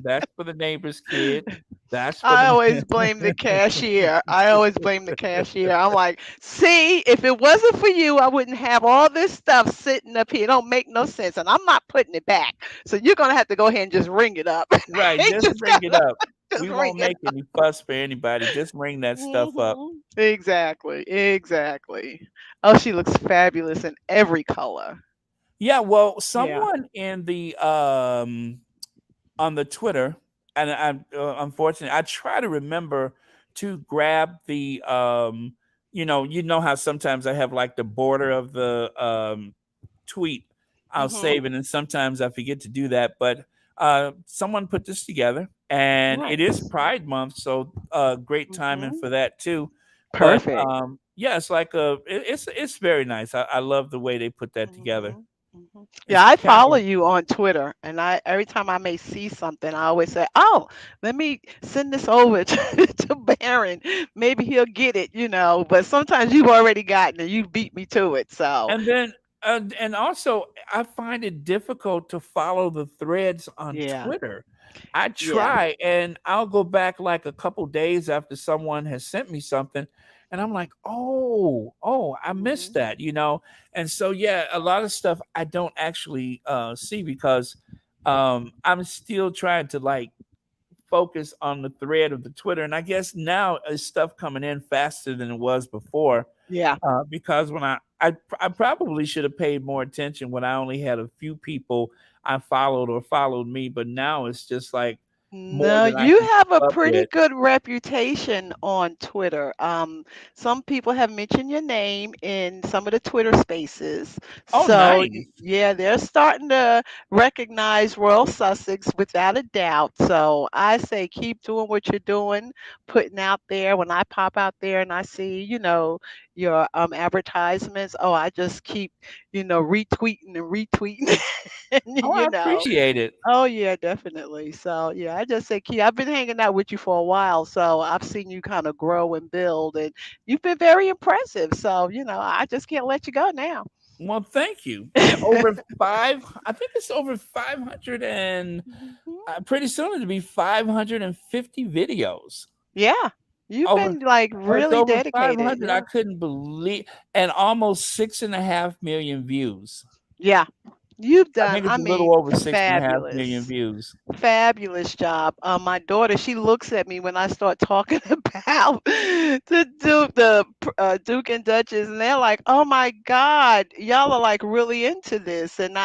that's for the neighbor's kid. That's for I the always blame the cashier. I always blame the cashier. I'm like, see, if it wasn't for you, I wouldn't have all this stuff sitting up here. It don't make no sense. And I'm not putting it back. So you're gonna have to go ahead and just ring it up. right. And Just just bring it gotta up. just We ring won't it. make any fuss for anybody. Just bring that stuff up. Exactly. Exactly. Oh, she looks fabulous in every color. Yeah. Well, Yeah. someone in the on the Twitter, and I'm unfortunately, I try to remember to grab the you know how sometimes I have like the border of the tweet. I'll Hmm. save it, and sometimes I forget to do that. But someone put this together, and it is Nice. Pride Month, so great timing Hmm. for that too. But Perfect. yeah, it's like it's very nice. I love the way they put that together. Mhm, mhm. Yeah, It's I follow Catherine. you on Twitter, and I every time I may see something, I always say, "Oh, let me send this over to Baron. Maybe he'll get it," you know. But sometimes you've already gotten it. You beat me to it. So, And then, and also, I find it difficult to follow the threads on yeah, Twitter. I yeah. try, and I'll go back like a couple days after someone has sent me something, and I'm like, oh, I missed Mhm. that, you know. And so, yeah, a lot of stuff I don't actually see because I'm still trying to like focus on the thread of the Twitter, and I guess now is stuff coming in faster than it was before Yeah. because when I probably should have paid more attention when I only had a few people I followed or followed me, but now it's just like more No, than I you can have keep a up pretty with. good reputation on Twitter. Some people have mentioned your name in some of the Twitter spaces. Oh, So, nice. yeah, they're starting to recognize Royal Sussex without a doubt. So I say keep doing what you're doing, putting out there. When I pop out there and I see, your advertisements, oh, I just keep, retweeting and retweeting. And, Oh, I appreciate it. Oh yeah, definitely. So yeah, I just say, Key, I've been hanging out with you for a while, so I've seen you kind of grow and build, and you've been very impressive. So I just can't let you go now. Well, thank you. Yeah, over five. I think it's over 500, and Mhm. pretty soon it'll be 550 videos. Yeah, you've Over been like It's really over dedicated. 500. I Yeah, couldn't believe, and almost 6.5 million views. yeah, you've I done. think it's I a little mean, over 6.5 million fabulous. views. Fabulous job. My daughter, she looks at me when I start talking about the Duke and Duchess, and they're like, "Oh my God, y'all are like really into this." And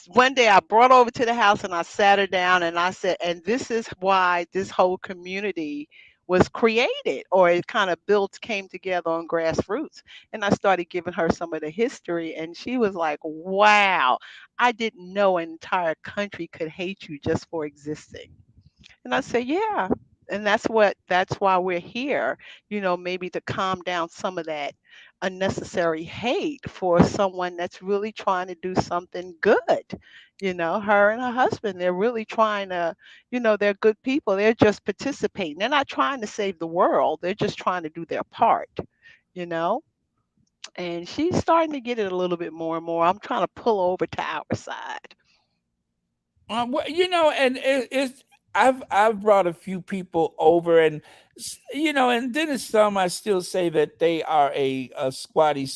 one day I brought her over to the house and I sat her down and I said, "And this is why this whole community was created, or it kind of built, came together on grassroots." And I started giving her some of the history, and she was like, "Wow. I didn't know an entire country could hate you just for existing." And I said, yeah. And that's why we're here, maybe to calm down some of that unnecessary hate for someone that's really trying to do something good. Her and her husband, they're really trying to, they're good people. They're just participating. They're not trying to save the world. They're just trying to do their part, you know? And she's starting to get it a little bit more and more. I'm trying to pull over to our side. Well, and it's I've brought a few people over, and and then it's some I still say that they are a squatty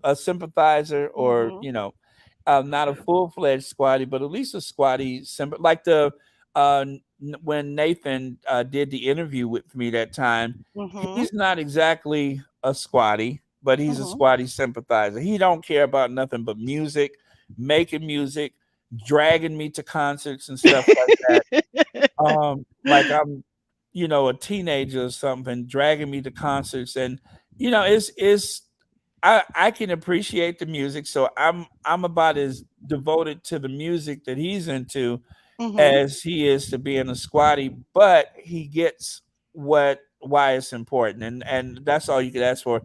a sympathizer, or Mhm. not a full fledged squatty, but at least a squatty like the when Nathan did the interview with me that time. Mhm. He's not exactly a squatty, but he's a Mhm. squatty sympathizer. He don't care about nothing but music, making music, dragging me to concerts and stuff like that. Like I'm, a teenager or something, dragging me to concerts, and it's I can appreciate the music, so I'm about as devoted to the music that he's into Mhm. as he is to being a squatty, but he gets why it's important, and that's all you could ask for.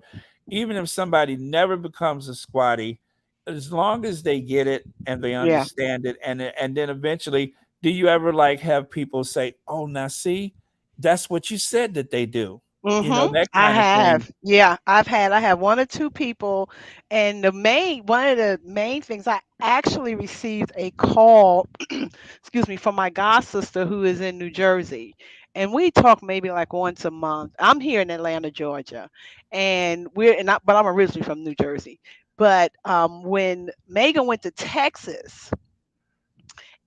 Even if somebody never becomes a squatty, as long as they get it and they Yeah. understand it, and then eventually, do you ever like have people say, "Oh, now see, that's what you said that they do." that I kind of thing. have. Yeah, I have one or two people, and one of the main things, I actually received a call, excuse me, from my god sister who is in New Jersey. And we talk maybe like once a month. I'm here in Atlanta, Georgia, and but I'm originally from New Jersey. But when Megan went to Texas,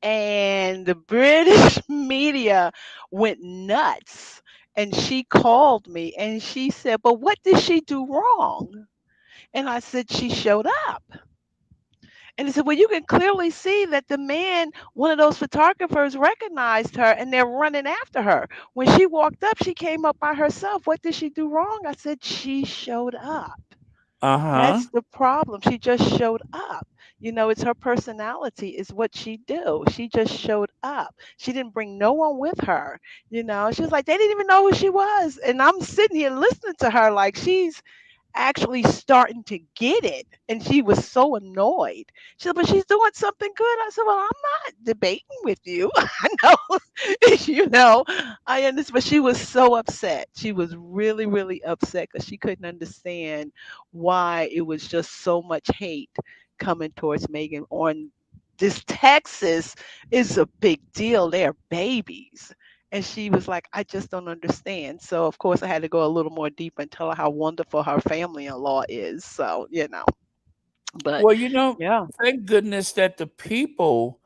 and the British media went nuts. And she called me and she said, "But what did she do wrong?" And I said, "She showed up." And they said, "Well, you can clearly see that the man, one of those photographers, recognized her and they're running after her. When she walked up, she came up by herself. What did she do wrong?" I said, "She showed up." Uh-huh. That's the problem. She just showed up. It's her personality is what she do. She just showed up. She didn't bring no one with her. She was like, they didn't even know who she was. And I'm sitting here listening to her like she's actually starting to get it. And she was so annoyed. She said, "But she's doing something good." I said, "Well, I'm not debating with you." I know, you know, I understand. But she was so upset. She was really, really upset because she couldn't understand why it was just so much hate coming towards Megan on this. Texas is a big deal. They're babies. And she was like, "I just don't understand." So, of course, I had to go a little more deep and tell her how wonderful her family in law is. So, but Well, yeah. thank goodness that the people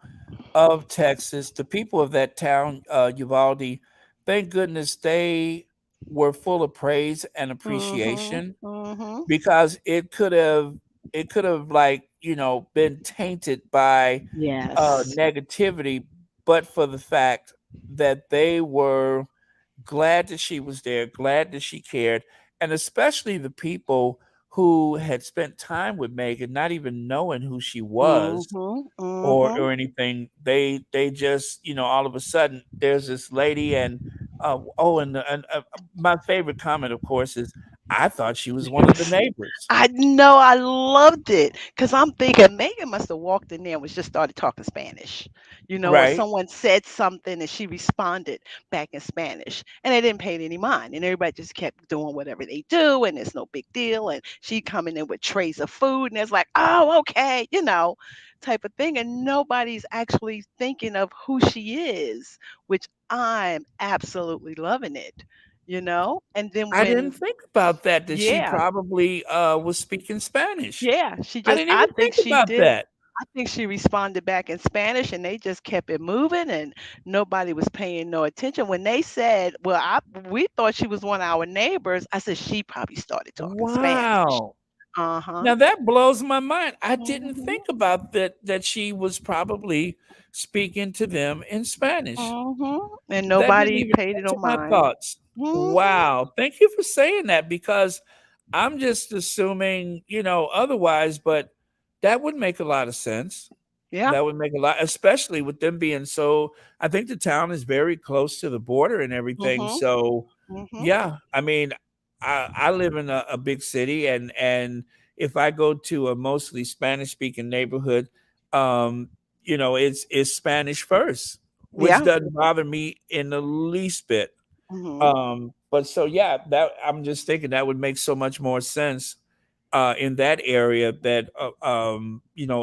of Texas, the people of that town, Uvalde, thank goodness they were full of praise and Mhm. appreciation, Mhm. because it could have, like, been tainted by Yes. negativity, but for the fact that they were glad that she was there, glad that she cared, and especially the people who had spent time with Megan, not even knowing who she was Mhm. or Mhm. anything. They just, all of a sudden there's this lady, and my favorite comment, of course, is, I thought she was one of the neighbors. I know, I loved it because I'm thinking Megan must have walked in there and was just started talking Spanish, or Right. someone said something and she responded back in Spanish, and they didn't pay it any mind, and everybody just kept doing whatever they do, and it's no big deal, and she coming in with trays of food, and it's like, oh, okay, type of thing, and nobody's actually thinking of who she is, which I'm absolutely loving it, and then I didn't when, think about that she yeah. probably was speaking Spanish. Yeah, I didn't I even think think she about did. that. I think she responded back in Spanish and they just kept it moving and nobody was paying no attention. When they said, "Well, we thought she was one of our neighbors," I said, "She probably started talking Spanish." Wow. Uh-huh. Now that blows my mind. I didn't Mhm. think about that she was probably speaking to them in Spanish. Mhm. And That didn't nobody even paid it no enter my mind. thoughts. Mhm. Wow. Thank you for saying that, because I'm just assuming, otherwise, but that would make a lot of sense. Yeah. That would make a lot, especially with them being so, I think the town is very close to the border and everything. Mhm. So, Mhm. yeah, I mean, I live in a big city, and if I go to a mostly Spanish speaking neighborhood, um, it's Spanish first, which Yeah. doesn't bother me in the least bit. Mhm. But so yeah, that I'm just thinking that would make so much more sense in that area, that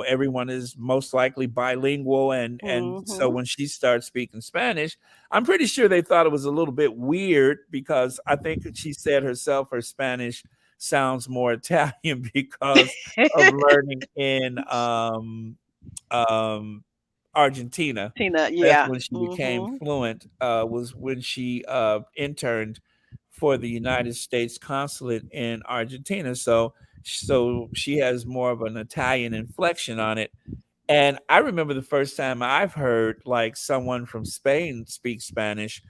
everyone is most likely bilingual, and so Mhm. when she starts speaking Spanish, I'm pretty sure they thought it was a little bit weird, because I think that she said herself her Spanish sounds more Italian because of learning in um Argentina. Tina, That's yeah. when she became Mhm. fluent, was when she interned for the United States consulate in Argentina. So she has more of an Italian inflection on it. And I remember the first time I've heard like someone from Spain speak Spanish,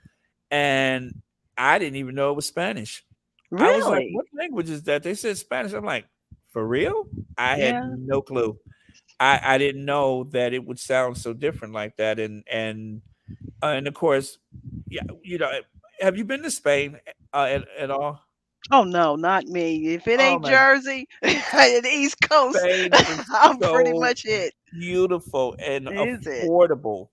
and I didn't even know it was Spanish. I was like, Really? "What language is that?" They said Spanish. I'm like, "For real?" I had Yeah. no clue. I didn't know that it would sound so different like that, and of course, yeah, have you been to Spain at all? Oh, no, not me. If it Oh ain't my, Jersey, the East Coast, Spain is I'm pretty so much it. beautiful and Is it? affordable.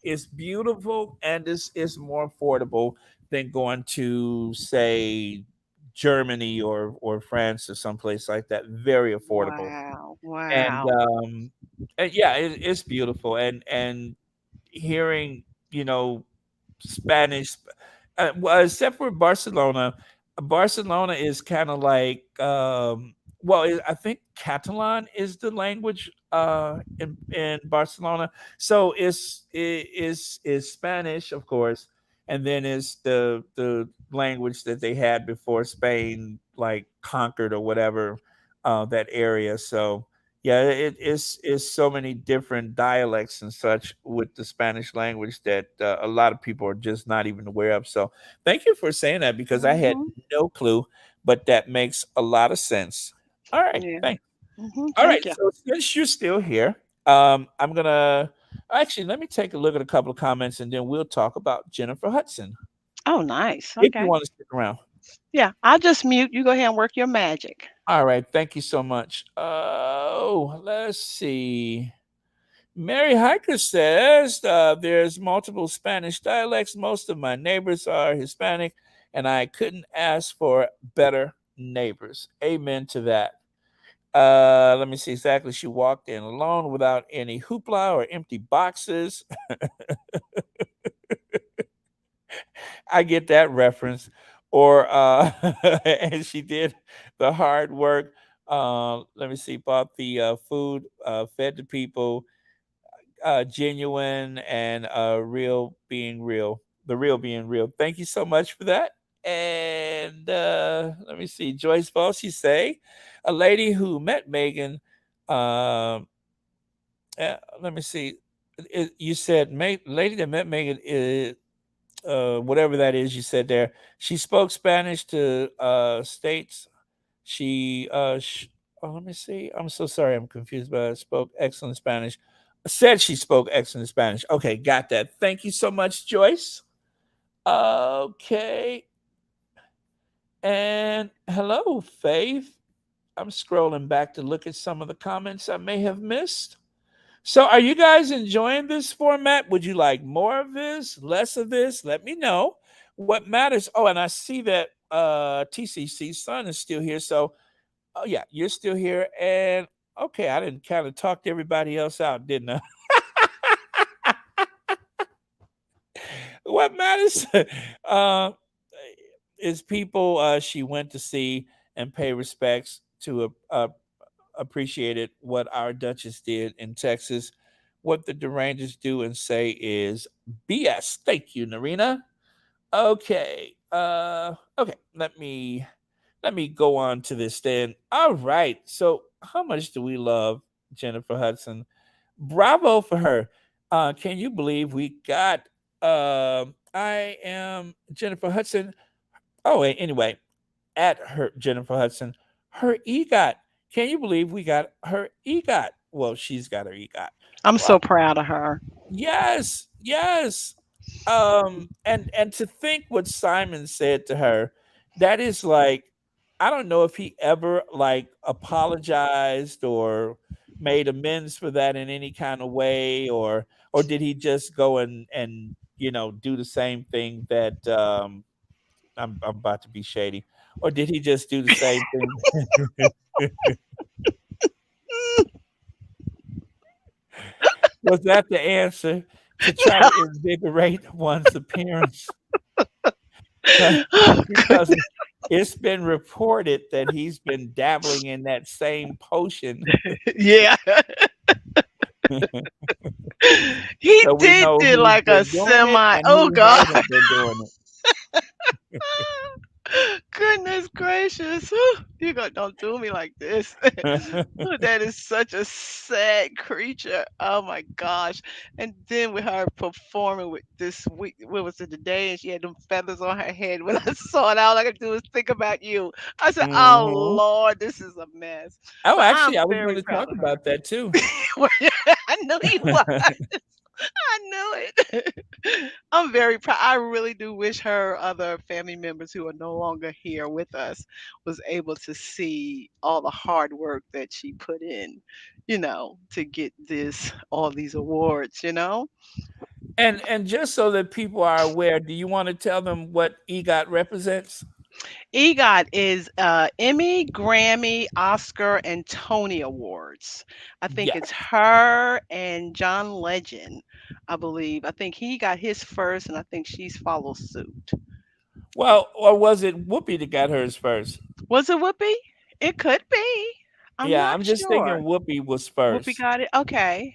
It's beautiful and it's more affordable than going to say Germany or France or someplace like that. Very affordable. Wow. And Wow. yeah, it's beautiful. And hearing, you know, Spanish, well, except for Barcelona. Barcelona is kind of like, well, I think Catalan is the language in Barcelona. So is Spanish, of course, and then is the language that they had before Spain like conquered or whatever that area. So yeah, it's so many different dialects and such with the Spanish language that a lot of people are just not even aware of. So thank you for saying that because I had Mhm. no clue, but that makes a lot of sense. All right, Yeah. thanks. Mhm. All right, Thank you. so since you're still here, I'm gonna actually let me take a look at a couple of comments and then we'll talk about Jennifer Hudson Oh, nice. if you Okay. want to stick around. Yeah. I'll just mute. You go ahead and work your magic. All right, thank you so much. Oh, let's see. Mary Hiker says there's multiple Spanish dialects. Most of my neighbors are Hispanic, and I couldn't ask for better neighbors. Amen to that. Let me see exactly. She walked in alone without any hoopla or empty boxes. I get that reference. Or and she did the hard work. Let me see. Bought the food, fed the people, genuine and real being real. The real being real. Thank you so much for that. And let me see. Joyce Falls, you say, a lady who met Megan. Um, let me see. You said lady that met Megan is whatever that is. You said there. She spoke Spanish to states. She oh, let me see. I'm so sorry. I'm confused. But spoke excellent Spanish. Said she spoke excellent Spanish. Okay, got that. Thank you so much, Joyce. Okay, and hello, Faith. I'm scrolling back to look at some of the comments I may have missed. So, are you guys enjoying this format? Would you like more of this, less of this? Let me know. What matters? Oh, and I see that TCC's son is still here. So, oh yeah, you're still here. And okay, I didn't kind of talk to everybody else out, didn't I? What matters uh, is people she went to see and pay respects to appreciated what our Duchess did in Texas. What the Durangers do and say is BS. Thank you, Narina. Okay. Okay. Let me go on to this then. All right. So how much do we love Jennifer Hudson? Bravo for her. Can you believe we got I am Jennifer Hudson. Oh, anyway, at her Jennifer Hudson, her EGOT. Can you believe we got her EGOT? Well, she's got her EGOT. I'm Wow. so proud of her. Yes, yes. And to think what Simon said to her, that is like, I don't know if he ever like apologized or made amends for that in any kind of way, or did he just go and do the same thing that I'm about to be shady, or did he just do the same thing? Was that the answer to try to invigorate one's appearance? Oh, Because it's been reported that he's been dabbling in that same potion. yeah. He So we did know did who's like a been doing it semi. and Oh who God. hasn't been doing Goodness gracious. Whew. You go, don't do me like this. it. That is such a sad creature. Oh my gosh. And then with her performing with this week, what was it today? And she had them feathers on her head. When I saw it, all I could do was think about you. I said, oh Mhm. Lord, this is a mess. Oh, But I'm actually, I was going very to proud talk of her. about that too. I knew you was. I knew it. I'm very proud. I really do wish her other family members who are no longer here with us was able to see all the hard work that she put in, to get all these awards. And just so that people are aware, do you want to tell them what EGOT represents? EGOT is Emmy, Grammy, Oscar, and Tony Awards. I think it's Yes. her and John Legend, I believe. I think he got his first, and I think she's followed suit. Well, or was it Whoopi that got hers first? Was it Whoopi? It could be. I'm Yeah, not I'm just thinking sure. Whoopi was Whoopi first. got it. Okay.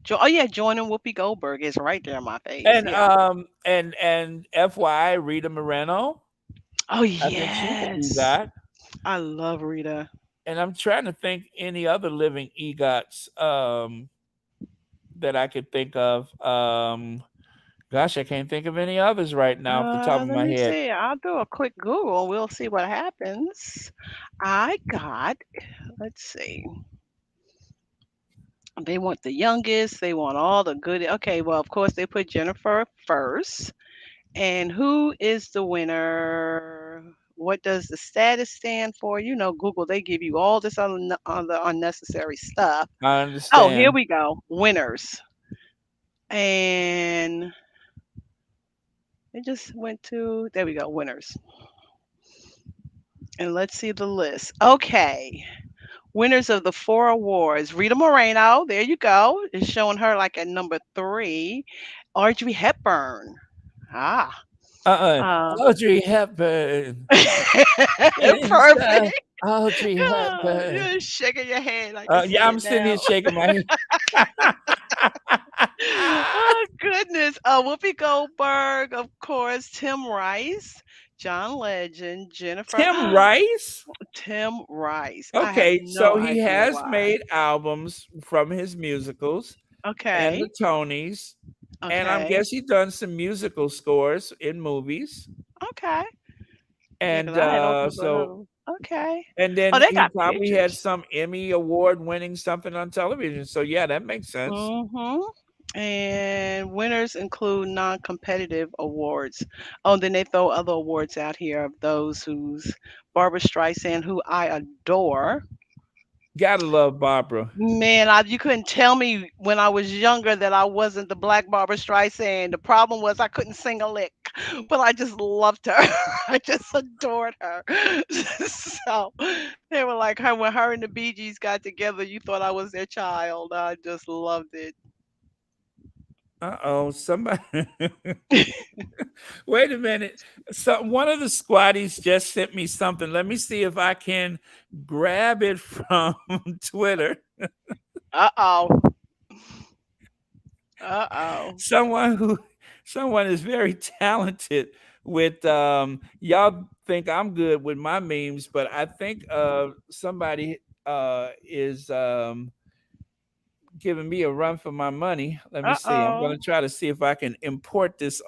Oh yeah, joining Whoopi Goldberg is right there in my face. And Yeah. FYI, Rita Moreno, Oh I think she's an yes. EGOT. I love Rita. And I'm trying to think any other living EGOTs that I could think of. Gosh, I can't think of any others right now off the top of Let my me head. see. I'll do a quick Google. We'll see what happens. I got, let's see. They want the youngest. They want all the good. Okay, well, of course, they put Jennifer first. And who is the winner? What does the status stand for? You know, Google, they give you all this other unnecessary stuff. I Oh, here understand. we go. Winners. And it just went to, there we go, winners. And let's see the list. Okay. Winners of the 4 awards. Rita Moreno, there you go. Is showing her like at number 3. Audrey Hepburn. Ah. Uh-uh. Uh, Audrey Hepburn. perfect. Inside Audrey Yeah, Hepburn. you're shaking your head. I can see Yeah, it I'm sitting here now. shaking my head. Oh goodness. Whoopi Goldberg, of course, Tim Rice, John Legend, Jennifer. Tim Rice? Tim Rice. I have Okay, no so he idea has why. made albums from his musicals and the Okay. Tonys, and I'm Okay. guess he done some musical scores in movies. Okay. Yeah, because And I had opened up another one. Okay. and Oh, then they he got probably had pictures. some Emmy award winning something on television. So yeah, that makes sense. Mm-hmm. And winners include non-competitive awards. Oh, then they throw other awards out here of those who's Barbara Streisand, who I adore. Gotta love Barbara. Man, you couldn't tell me when I was younger that I wasn't the Black Barbara Streisand. The problem was I couldn't sing a lick, but I just loved her. I just adored her. So they were like her when her and the Bee Gees got together. You thought I was their child. I just loved it. Uh-oh, somebody wait a minute. So one of the squatties just sent me something. Let me see if I can grab it from Twitter. Uh oh. Uh oh. Someone is very talented with y'all think I'm good with my memes, but I think somebody is giving me a run for my money. Let me Uh see. I'm oh. gonna try to see if I can import this.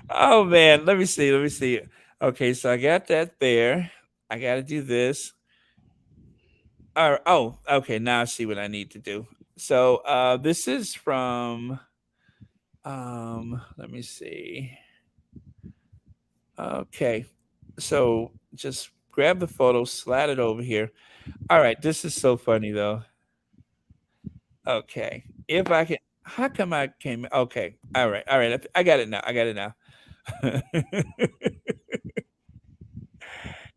Oh man, let me see. Let me see. Okay, so I got that there. I got to do this. All right. Oh, okay. Now I see what I need to do. So this is from. Let me see. Okay, so just grab the photo, slide it over here. All right, this is so funny though. Okay, if I can, how come I came? Okay, all right. I got it now. I got it now.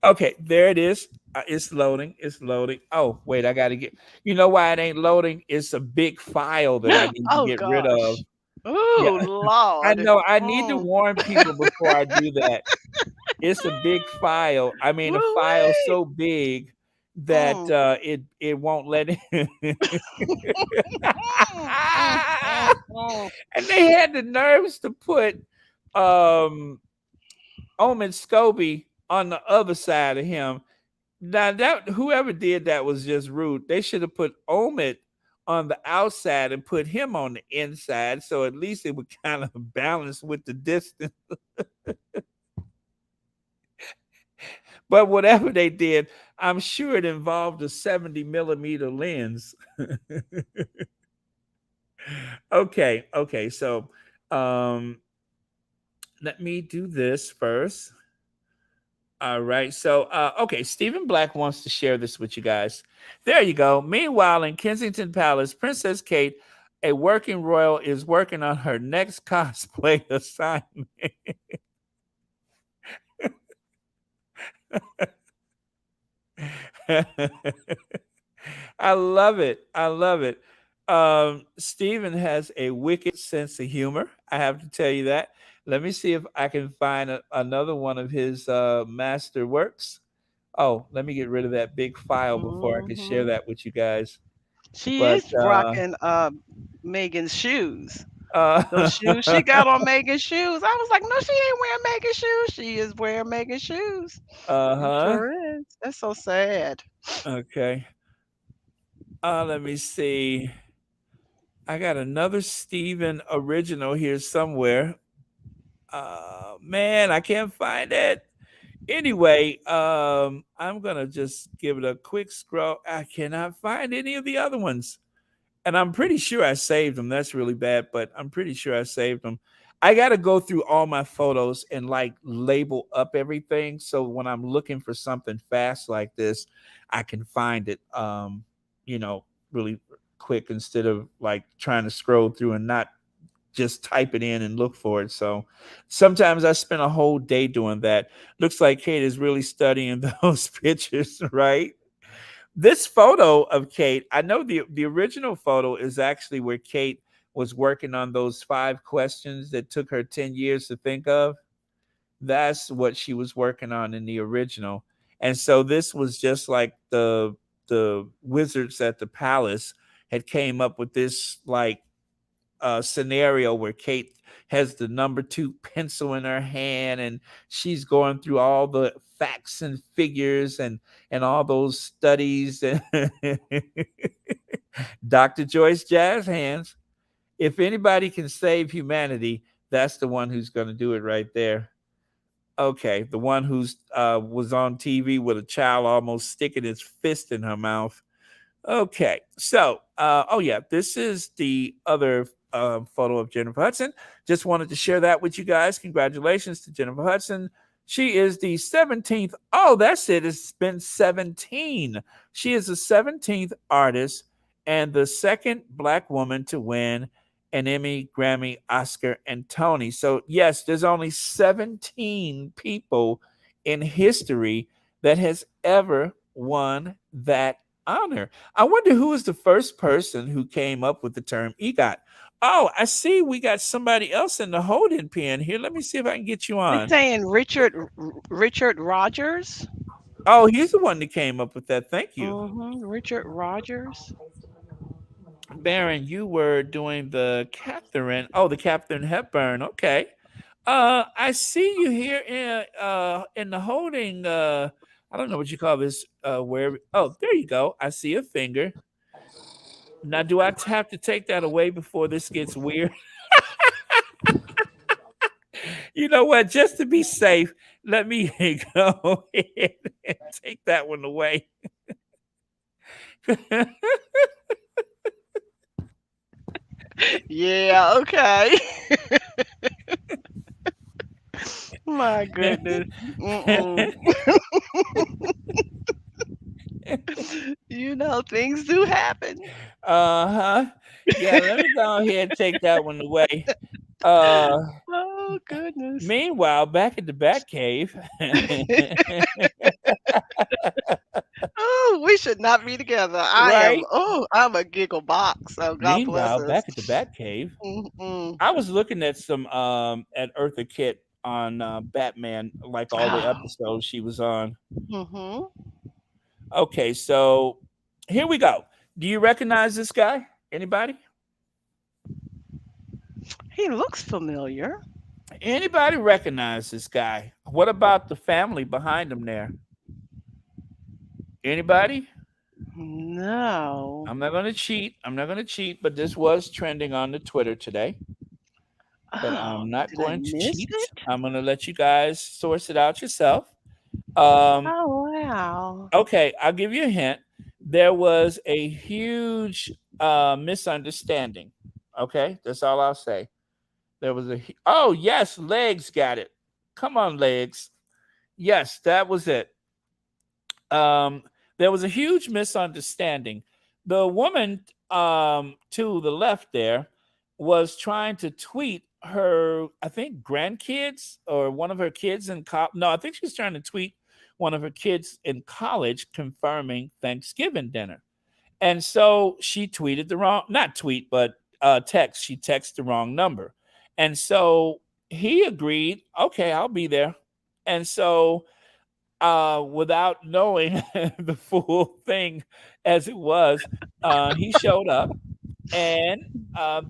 Okay, there it is. It's loading. It's loading. Oh, wait, I got to get. You know why it ain't loading? It's a big file that I need to Oh get rid of. gosh. Yeah, Ooh, I Lord. know. I need to Mm. warn people before I do that. It's a big file. I mean, a file Woo-wee. so big that Mm. it won't let it. Mm, mm, mm, mm. And they had the nerves to put um Omen Scobie on the other side of him. Now that whoever did that was just rude. They should have put Omid on the outside and put him on the inside, so at least it would kind of balance with the distance. But whatever they did, I'm sure it involved a 70 millimeter lens. Okay. So um let me do this first. All right. So, okay, Stephen Black wants to share this with you guys. There you go. Meanwhile, in Kensington Palace, Princess Kate, a working royal, is working on her next cosplay assignment. I love it. I love it. Stephen has a wicked sense of humor. I have to tell you that. Let me see if I can find another one of his master works. Oh, let me get rid of that big file before I can share Hmm. that with you guys. She But is rocking Megan's shoes. Those uh, shoes she got on Megan's shoes. I was like, no, she ain't wearing Megan's shoes. She is wearing Megan's shoes. It huh. sure is. That's so sad. Okay. Let me see. I got another Stephen original here somewhere. Man, I can't find it. Anyway, I'm gonna just give it a quick scroll. I cannot find any of the other ones, and I'm pretty sure I saved them. That's really bad, but I'm pretty sure I saved them. I got to go through all my photos and like label up everything, so when I'm looking for something fast like this, I can find it. You know, really quick instead of like trying to scroll through and not just type it in and look for it. So sometimes I spend a whole day doing that. Looks like Kate is really studying those pictures, right? This photo of Kate, I know the original photo is actually where Kate was working on those 5 questions that took her 10 years to think of. That's what she was working on in the original. And so this was just like the wizards at the palace had came up with this like scenario where Kate has the number 2 pencil in her hand and she's going through all the facts and figures and all those studies and Dr. Joyce Jazz Hands. If anybody can save humanity, that's the one who's going to do it right there. Okay, the one who's was on TV with a child almost sticking his fist in her mouth. Okay, so oh yeah, this is the other photo of Jennifer Hudson. Just wanted to share that with you guys. Congratulations to Jennifer Hudson. She is the 17th. Oh, that's it. It's been 17. She is the 17th artist and the second Black woman to win an Emmy, Grammy, Oscar, and Tony. So yes, there's only 17 people in history that has ever won that honor. I wonder who was the first person who came up with the term EGOT. Oh, I see we got somebody else in the holding pen here. Let me see if I can get you They on. saying Richard Rogers. Oh, he's the one that came up with that. Thank you. Richard Rogers. Baron, you were doing the Catherine. Oh, the Catherine Hepburn. Okay. I see you here in the holding I don't know what you call this where oh, there you go. I see a finger. Now, do I have to take that away before this gets weird? You know what? Just to be safe, let me go ahead and take that one away. Yeah, okay. My goodness. Mm-mm. You know, things do happen. Uh-huh. Yeah, let me go ahead and take that one away. Uh Oh, goodness. Meanwhile, back at the Batcave. Oh, we should not be together. Right? I'm a giggle box. So God bless Meanwhile, us. back at the Batcave, Mm-mm. I was looking at some at Eartha Kitt on Batman, like all the episodes she was on. Mm-hmm. Okay, so here we go. Do you recognize this guy? Anybody? He looks familiar. Anybody recognize this guy? What about the family behind him there? Anybody? No. I'm not going to cheat. I'm not going to cheat, but this was trending on the Twitter today. But Oh, I'm not did I going to miss cheat. it? I'm going to let you guys source it out yourself. Um, Oh, wow. okay, I'll give you a hint. There was a huge misunderstanding. Okay, that's all I'll say. There was oh yes, Legs got it. Come on, Legs. Yes, that was it. Um, there was a huge misunderstanding. The woman to the left there was trying to tweet her, I think, grandkids or one of her kids in college. No, I think she was trying to tweet one of her kids in college confirming Thanksgiving dinner. And so she tweeted the wrong, not tweet, but text. She texted the wrong number. And so he agreed, okay, I'll be there. And so without knowing the full thing as it was, he showed up and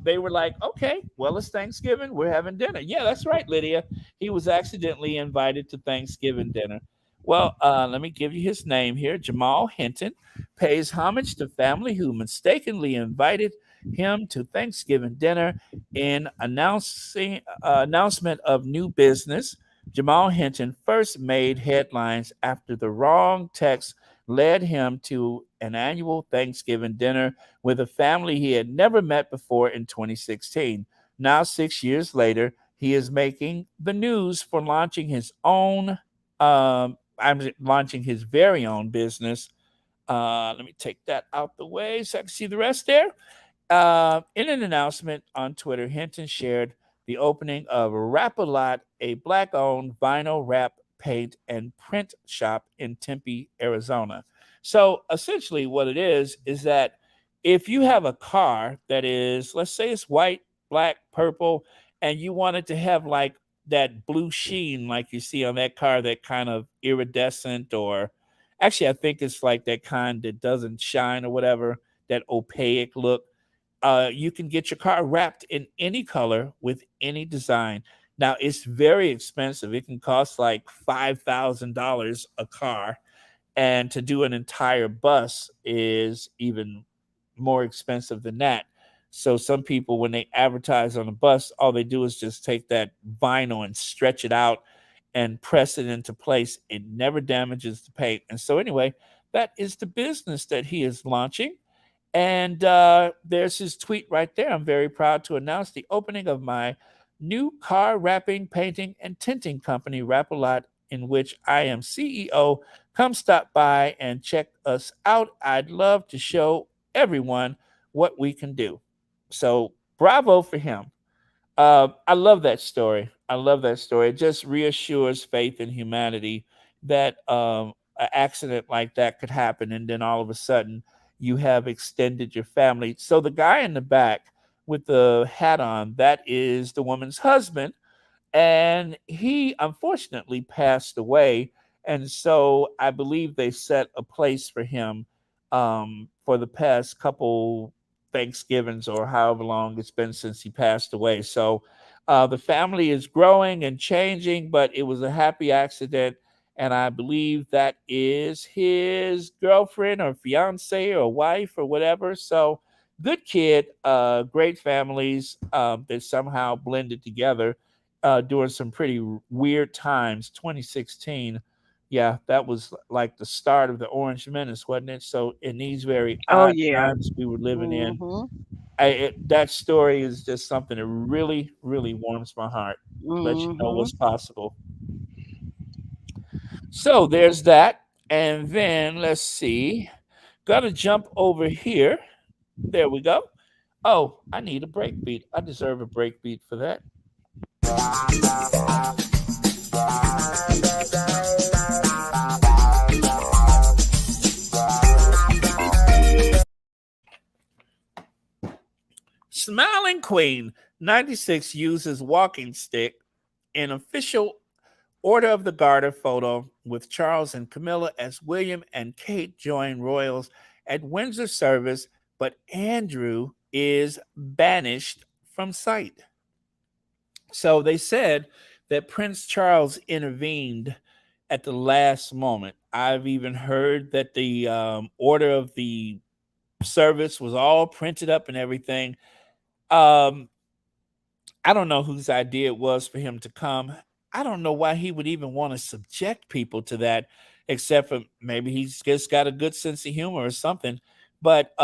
they were like, okay, well, it's Thanksgiving. We're having dinner. Yeah, that's right, Lydia. He was accidentally invited to Thanksgiving dinner. Well, let me give you his name here. Jamal Hinton pays homage to family who mistakenly invited him to Thanksgiving dinner in announcement of new business. Jamal Hinton first made headlines after the wrong text led him to an annual Thanksgiving dinner with a family he had never met before in 2016. Now, 6 years later, he is making the news for launching his own, I'm launching his very own business. Let me take that out the way so I can see the rest there. In an announcement on Twitter, Hinton shared the opening of Rap-A-Lot, a black-owned vinyl wrap, paint, and print shop in Tempe, Arizona. So essentially, what it is that if you have a car that is, let's say it's white, black, purple, and you want it to have like that blue sheen, like you see on that car, that kind of iridescent, or actually, I think it's like that kind that doesn't shine or whatever, that opaque look. You can get your car wrapped in any color with any design. Now it's very expensive. It can cost like $5,000 a car, and to do an entire bus is even more expensive than that. So some people, when they advertise on a bus, all they do is just take that vinyl and stretch it out and press it into place. It never damages the paint. And so anyway, that is the business that he is launching. And there's his tweet right there. I'm very proud to announce the opening of my new car wrapping, painting, and tinting company, Wrap-A-Lot, in which I am CEO. Come stop by and check us out. I'd love to show everyone what we can do. So bravo for him. I love that story. I love that story. It just reassures faith in humanity that an accident like that could happen, and then all of a sudden you have extended your family. So the guy in the back with the hat on, that is the woman's husband, and he unfortunately passed away. And so I believe they set a place for him for the past couple Thanksgivings or however long it's been since he passed away. So the family is growing and changing, but it was a happy accident. And I believe that is his girlfriend or fiance or wife or whatever. So good kid, great families that somehow blended together during some pretty weird times. 2016, yeah, that was like the start of the Orange Menace, wasn't it? So in these very Oh odd yeah. times we were living in, Mhm. that story is just something that really, really warms my heart. Lets you know Mhm. what's possible. So there's that, and then let's see. Got to jump over here. There we go. Oh, I need a break beat. I deserve a break beat for that. Smiling Queen 96 uses walking stick in official Order of the Garter photo with Charles and Camilla as William and Kate join royals at Windsor service, but Andrew is banished from sight. So they said that Prince Charles intervened at the last moment. I've even heard that the order of the service was all printed up and everything. Um, I don't know whose idea it was for him to come. I don't know why he would even want to subject people to that, except for maybe he's just got a good sense of humor or something. But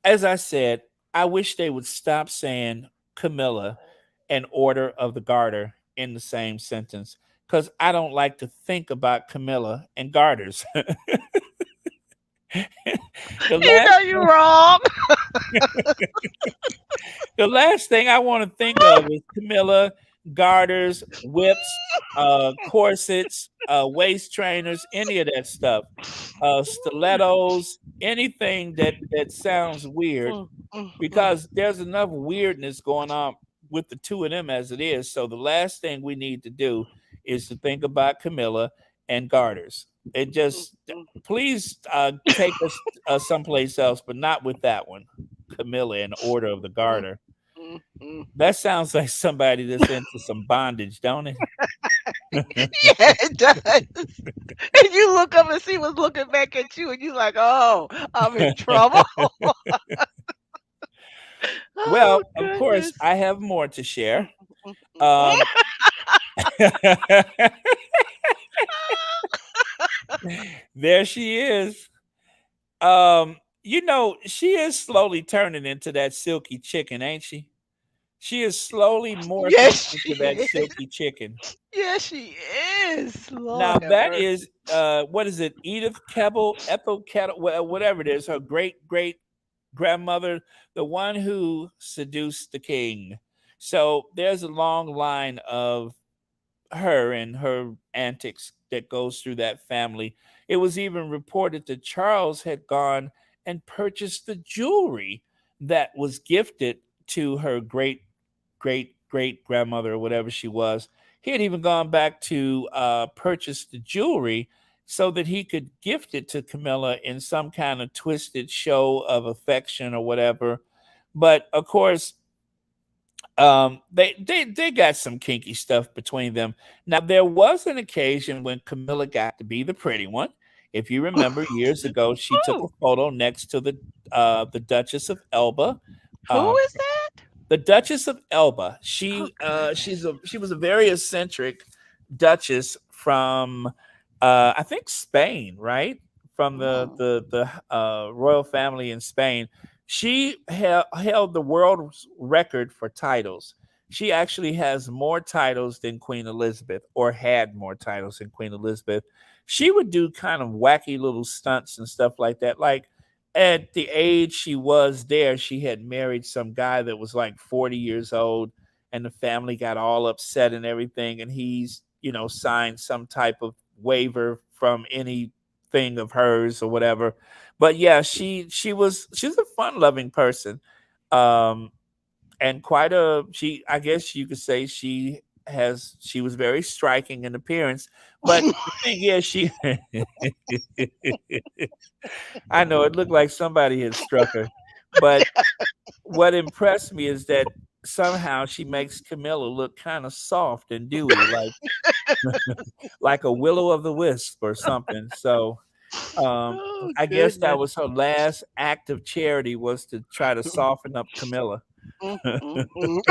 as I said, I wish they would stop saying Camilla and Order of the Garter in the same sentence. because I don't like to think about Camilla and garters. the You last know you're wrong. the last thing I want to think of is Camilla, garters, whips, corsets, waist trainers, any of that stuff. Stilettos, anything that sounds weird, Mm, mm, mm. because there's enough weirdness going on with the two of them as it is. So the last thing we need to do is to think about Camilla and garters. It Mm, just mm, please take us someplace else, but not with that one. Camilla in Order of the mm, Garter. mm, mm. That sounds like somebody that's into some bondage, don't it? Yeah, it does. And you look up and see what's looking back at you, and you're like, "Oh, I'm in trouble." Oh Well, of course, goodness. I have more to Mm, share. mm, mm, mm. Um, there she is. She is slowly turning into that silky chicken, ain't she? She is slowly morphing Yes, into she that is. silky chicken. Yes, she is. Now Lord have that mercy. is what is it? Edith Keble, Ethel Kettle, whatever it is, her great great grandmother, the one who seduced the king. So there's a long line of her and her antics that goes through that family. It was even reported that Charles had gone and purchased the jewelry that was gifted to her great great great grandmother or whatever she was. He had even gone back to purchase the jewelry so that he could gift it to Camilla in some kind of twisted show of affection or whatever. But of course, they got some kinky stuff between them. Now there was an occasion when Camilla got to be the pretty one. If you remember, years ago, she took a Who? photo next to the Duchess of Elba. Who Uh, is that? the Duchess of Elba. Oh She was a very eccentric duchess from I think Spain, right? From goodness. the royal family in Spain. She held the world record for titles. She actually has more titles than Queen Elizabeth, or had more titles than Queen Elizabeth. She would do kind of wacky little stunts and stuff like that. Like at the age she was there, she had married some guy that was like 40 years old, and the family got all upset and everything. And he's, signed some type of waiver from anything of hers or whatever. But yeah, she's a fun loving person. Um, and quite a she I guess you could say she was very striking in appearance. But the thing is, she I know it looked like somebody had struck her. But what impressed me is that somehow she makes Camilla look kind of soft and dewy, like a will of the wisp or something. So Oh I guess that goodness. was her last act of charity, was to try to soften up Camilla. Mm, mm, mm.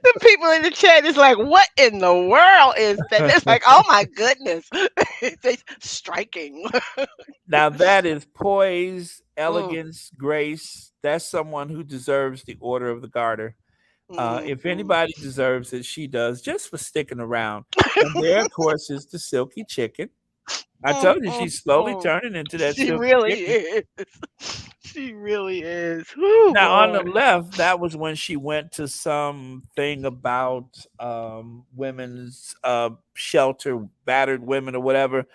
The people in the chat is like, "What in the world is that?" It's like, "Oh my goodness, they striking." Now that is poise, Mm, elegance, grace. That's someone who deserves the Order of the Garter. mm, If mm. anybody deserves it, she does, just for sticking around. And there, of course, is the silky chicken. I Mm, told you mm, she's slowly mm. turning into that She silky really chicken. is. She really is. Oh Now on the Lord. left, that was when she went to some thing about women's shelter, battered women or whatever.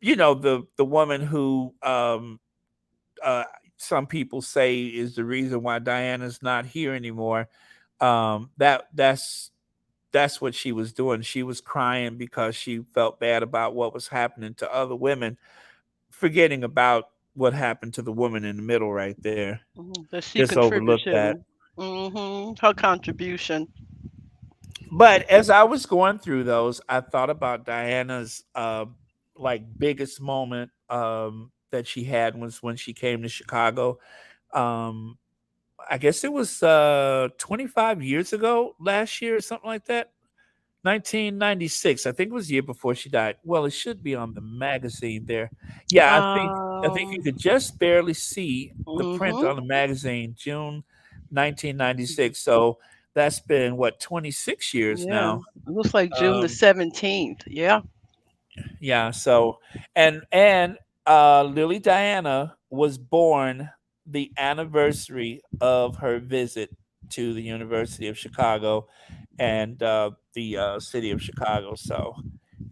The woman who uh, some people say is the reason why Diana's not here anymore. That's what she was doing. She was crying because she felt bad about what was happening to other women, forgetting about what happened to the woman in the middle right there. That she Just overlooked that. contribution. Her contribution. But as I was going through those, I thought about Diana's like biggest moment that she had was when she came to Chicago. Um, I guess it was 25 years ago, last year or something like that. 1996. I think it was the year before she died. Well, it should be on the magazine there. Yeah, I think you Um. could just barely see the print Mhm. on the magazine, June 1996. So that's been what, 26 years Yeah. now. It looks like June the Um, 17th. Yeah. yeah. So, and Lily Diana was born the anniversary of her visit to the University of Chicago and the city of Chicago. So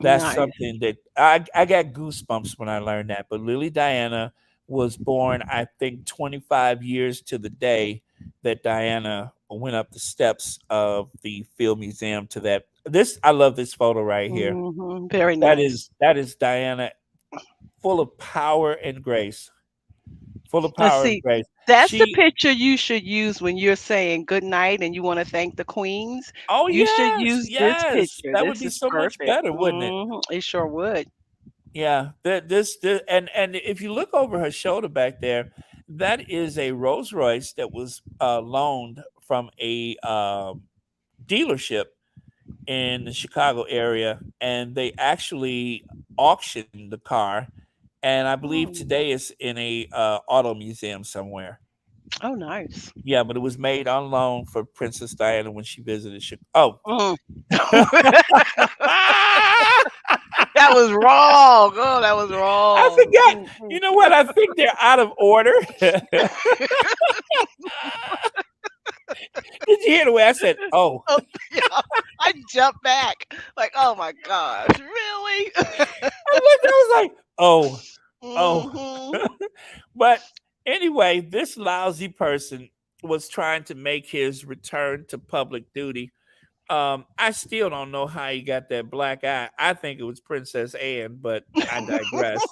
that's Nice. something that I got goosebumps when I learned that. But Lily Diana was born, I think, 25 years to the day that Diana went up the steps of the Field Museum to that. This I love this photo right here. Very That nice. is Diana, full of power and grace. Full of Let's power and see. grace. That's the She picture you should use when you're saying good night and you want to thank the queens. Oh You should yes, use this yes. picture. That would This be is so much perfect. better, wouldn't it? It sure would. Yeah. This and if you look over her shoulder back there, that is a Rolls Royce that was loaned from a dealership in the Chicago area, and they actually auctioned the car, and I believe Mm. today it's in a auto museum somewhere. Oh, nice. Yeah, but it was made on loan for Princess Diana when she visited Chicago. Mm. Oh, That was wrong. Oh, that was I wrong. forgot. You know what? I think they're out of order. Did you hear the way I said, "Oh"? Oh, yeah. I jumped back. Like, oh my gosh, really? I looked. I was like, "Oh, oh." hmm But anyway, this lousy person was trying to make his return to public duty. I still don't know how he got that black eye. I think it was Princess Anne, but I digress.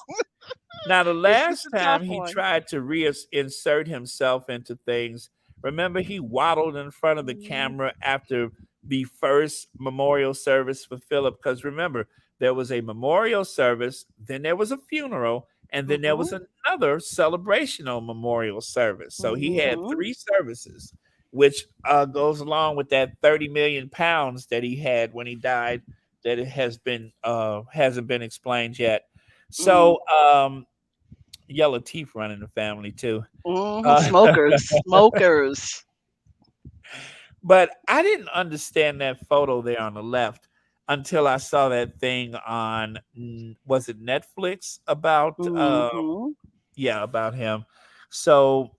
Now, the This is last a tough time he one. tried to reinsert himself into things, remember he waddled in front of the Mhm. camera after the first memorial service for Philip. Because remember, there was a memorial service, then there was a funeral, and then there was Mhm. another celebrational memorial service. So he had Mhm. three services, which goes along with that 30 million pounds that he had when he died. That it has been hasn't been explained yet. Mm. So yellow teeth run in the family too. Uh, Smokers. Smokers. but I didn't understand that photo there on the left until I saw that thing on was it Netflix about Mhm. yeah, about him. So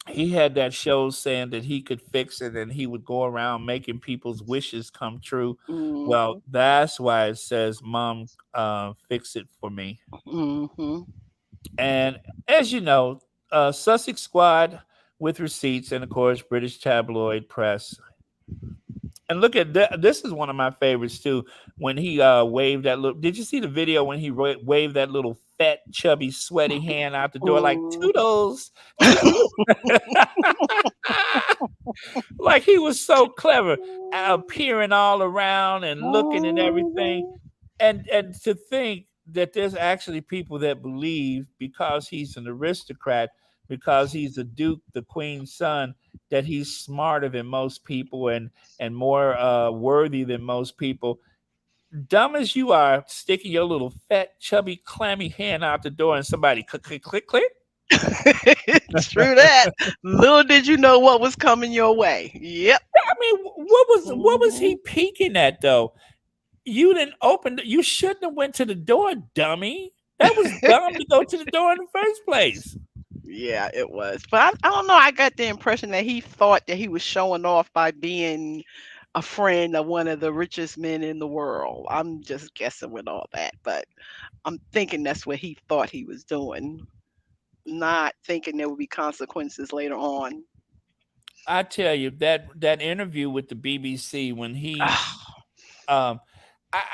he had that show saying that he could fix it and he would go around making people's wishes come true. Well, Mhm. that's why it says mom fix it for me. Mhm. And as you know, Sussex Squad with receipts, and of course, British tabloid press. And look at this is one of my favorites too. When he waved that little, did you see the video when he waved that little fat, chubby, sweaty hand out the door like Mm. toodles, toodles? Like he was so clever, peering all around and looking and everything. And to think that there's actually people that believe because he's an aristocrat, because he's a duke, the queen's son, that he's smarter than most people and more worthy than most people. Dumb as you are, sticking your little fat, chubby, clammy hand out the door and somebody click, click, click, click. True that. Little did you know what was coming your way. Yep. I mean, what was he Mhm. peeking at though? You didn't open. You shouldn't have went to the door, dummy. That was dumb to go to the door in the first place. Yeah, it was. But I don't know. I got the impression that he thought that he was showing off by being a friend of one of the richest men in the world. I'm just guessing with all that, but I'm thinking that's what he thought he was doing, not thinking there would be consequences later on. I tell you that interview with the BBC when he um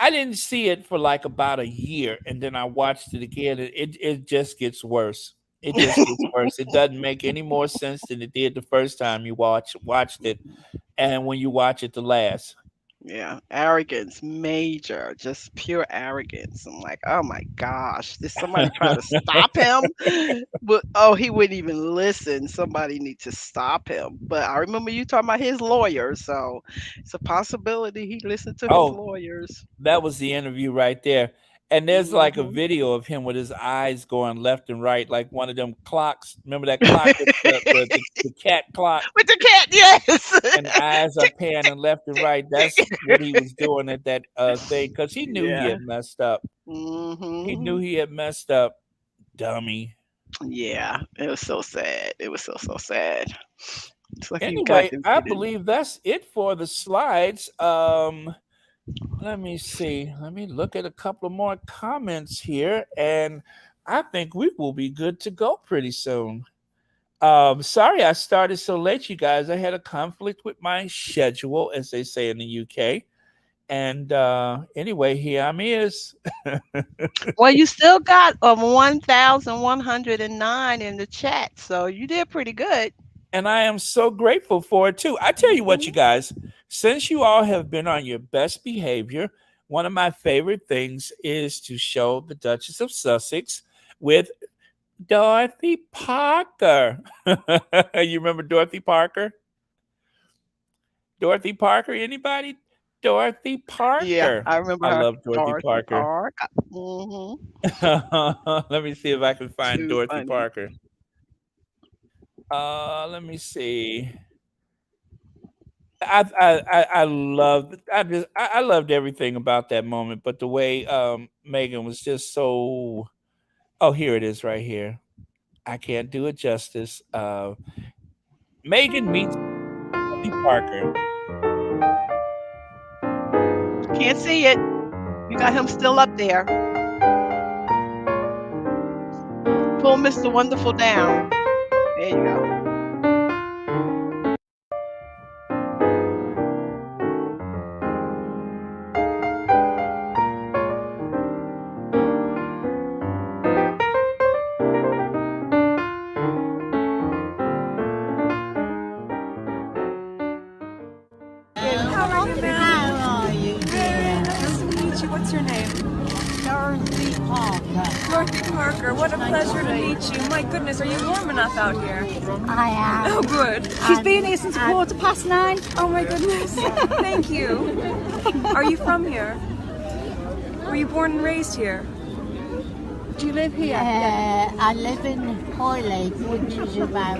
I didn't see it for like about a year and then I watched it again and it just gets worse. It just gets worse. It doesn't make any more sense than it did the first time you watched it and when you watch it the last. Yeah, arrogance, major, just pure arrogance. I'm like, oh my gosh, did somebody try to stop him? But oh, he wouldn't even listen. Somebody need to stop him. But I remember you talking about his lawyer, so it's a possibility he listened to his Oh, lawyers. that was the interview right there. And there's like a Mhm. video of him with his eyes going left and right, like one of them clocks. Remember that clock with the cat clock, With the cat, yes. and the eyes are Tick, panning left and tick, right. That's tick. what he was doing at that thing because he knew he Yeah. had messed up. He knew Mhm. he had messed up, dummy. Yeah, it was so sad. It was so sad. It's like you got Anyway, to I get it. believe that's it for the slides. Let me see. Let me look at a couple more comments here, and I think we will be good to go pretty soon. Sorry I started so late, you guys. I had a conflict with my schedule, as they say in the UK. And anyway, here I'm is. Well, you still got 1,109 in the chat, so you did pretty good. And I am so grateful for it too. I tell you what, you Mhm. guys, since you all have been on your best behavior, one of my favorite things is to show the Duchess of Sussex with Dorothy Parker. You remember Dorothy Parker? Dorothy Parker, anybody? Dorothy Yeah, Parker. I remember I her. love Dorothy Dorothy Parker. Park. Hmm. Let me see if I can find Too Dorothy funny. Parker. Let me see. I loved I loved everything about that moment, but the way Meghan was just so. Oh, here it is right here. I can't do it justice. Meghan meets Dorothy Parker. Can't see it. You got him still up there. Pull Mr. Wonderful down. There you go. How are you, ma'am? How are you, Very dear? nice to meet you. What's your name? Dorothy Parker. Dorothy Parker. What a pleasure to meet you. My goodness, are you warm enough out here? I am. Oh, good. She's been here since 9:15. Oh, my goodness. Thank you. Are you from here? Were you born and raised here? Do you live here? I live in Hoylake, which is about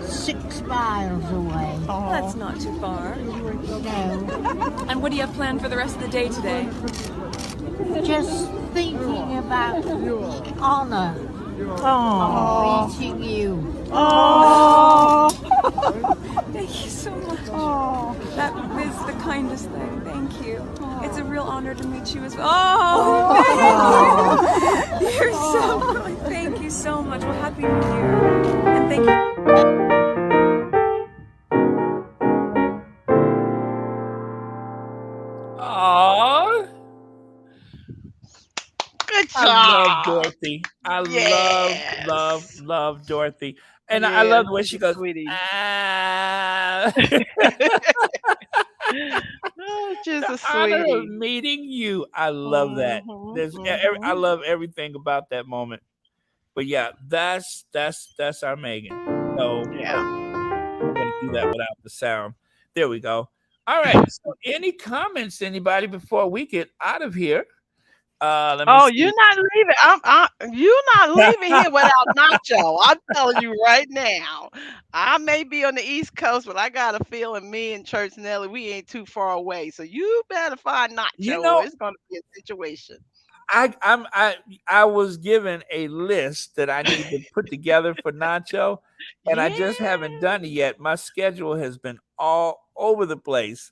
6 miles away. That's not too far. No, And what do you have planned for the rest of the day today? just thinking about the honour Oh. of meeting you. Oh. Thank you so much. That is the kindest thing. Thank you. It's a real honor to meet you as well. Oh, thank you. You're so kind. Thank you so much. Well, Happy New Year. And thank you. Aww. Good I love job. Dorothy. I Yes. love Dorothy. And I Yeah, love the way she she's a goes, sweetie. ah. Oh, she's The a honor of sweetie. meeting you. I love that. Mhm, I mhm. love everything about that moment. But yeah, that's our Meghan. So Yeah. I'm gonna do that without the sound. There we go. All right. So any comments, anybody, before we get out of here? Let me Oh, see. you're not leaving. You're not leaving here without Nacho. I'm telling you right now. I may be on the East Coast, but I got a feeling me and Church Nelly, we ain't too far away. So you better find You Nacho, or know, it's gonna be a situation. I was given a list that I need to put together for Nacho, and I Yeah. just haven't done it yet. My schedule has been all over the place.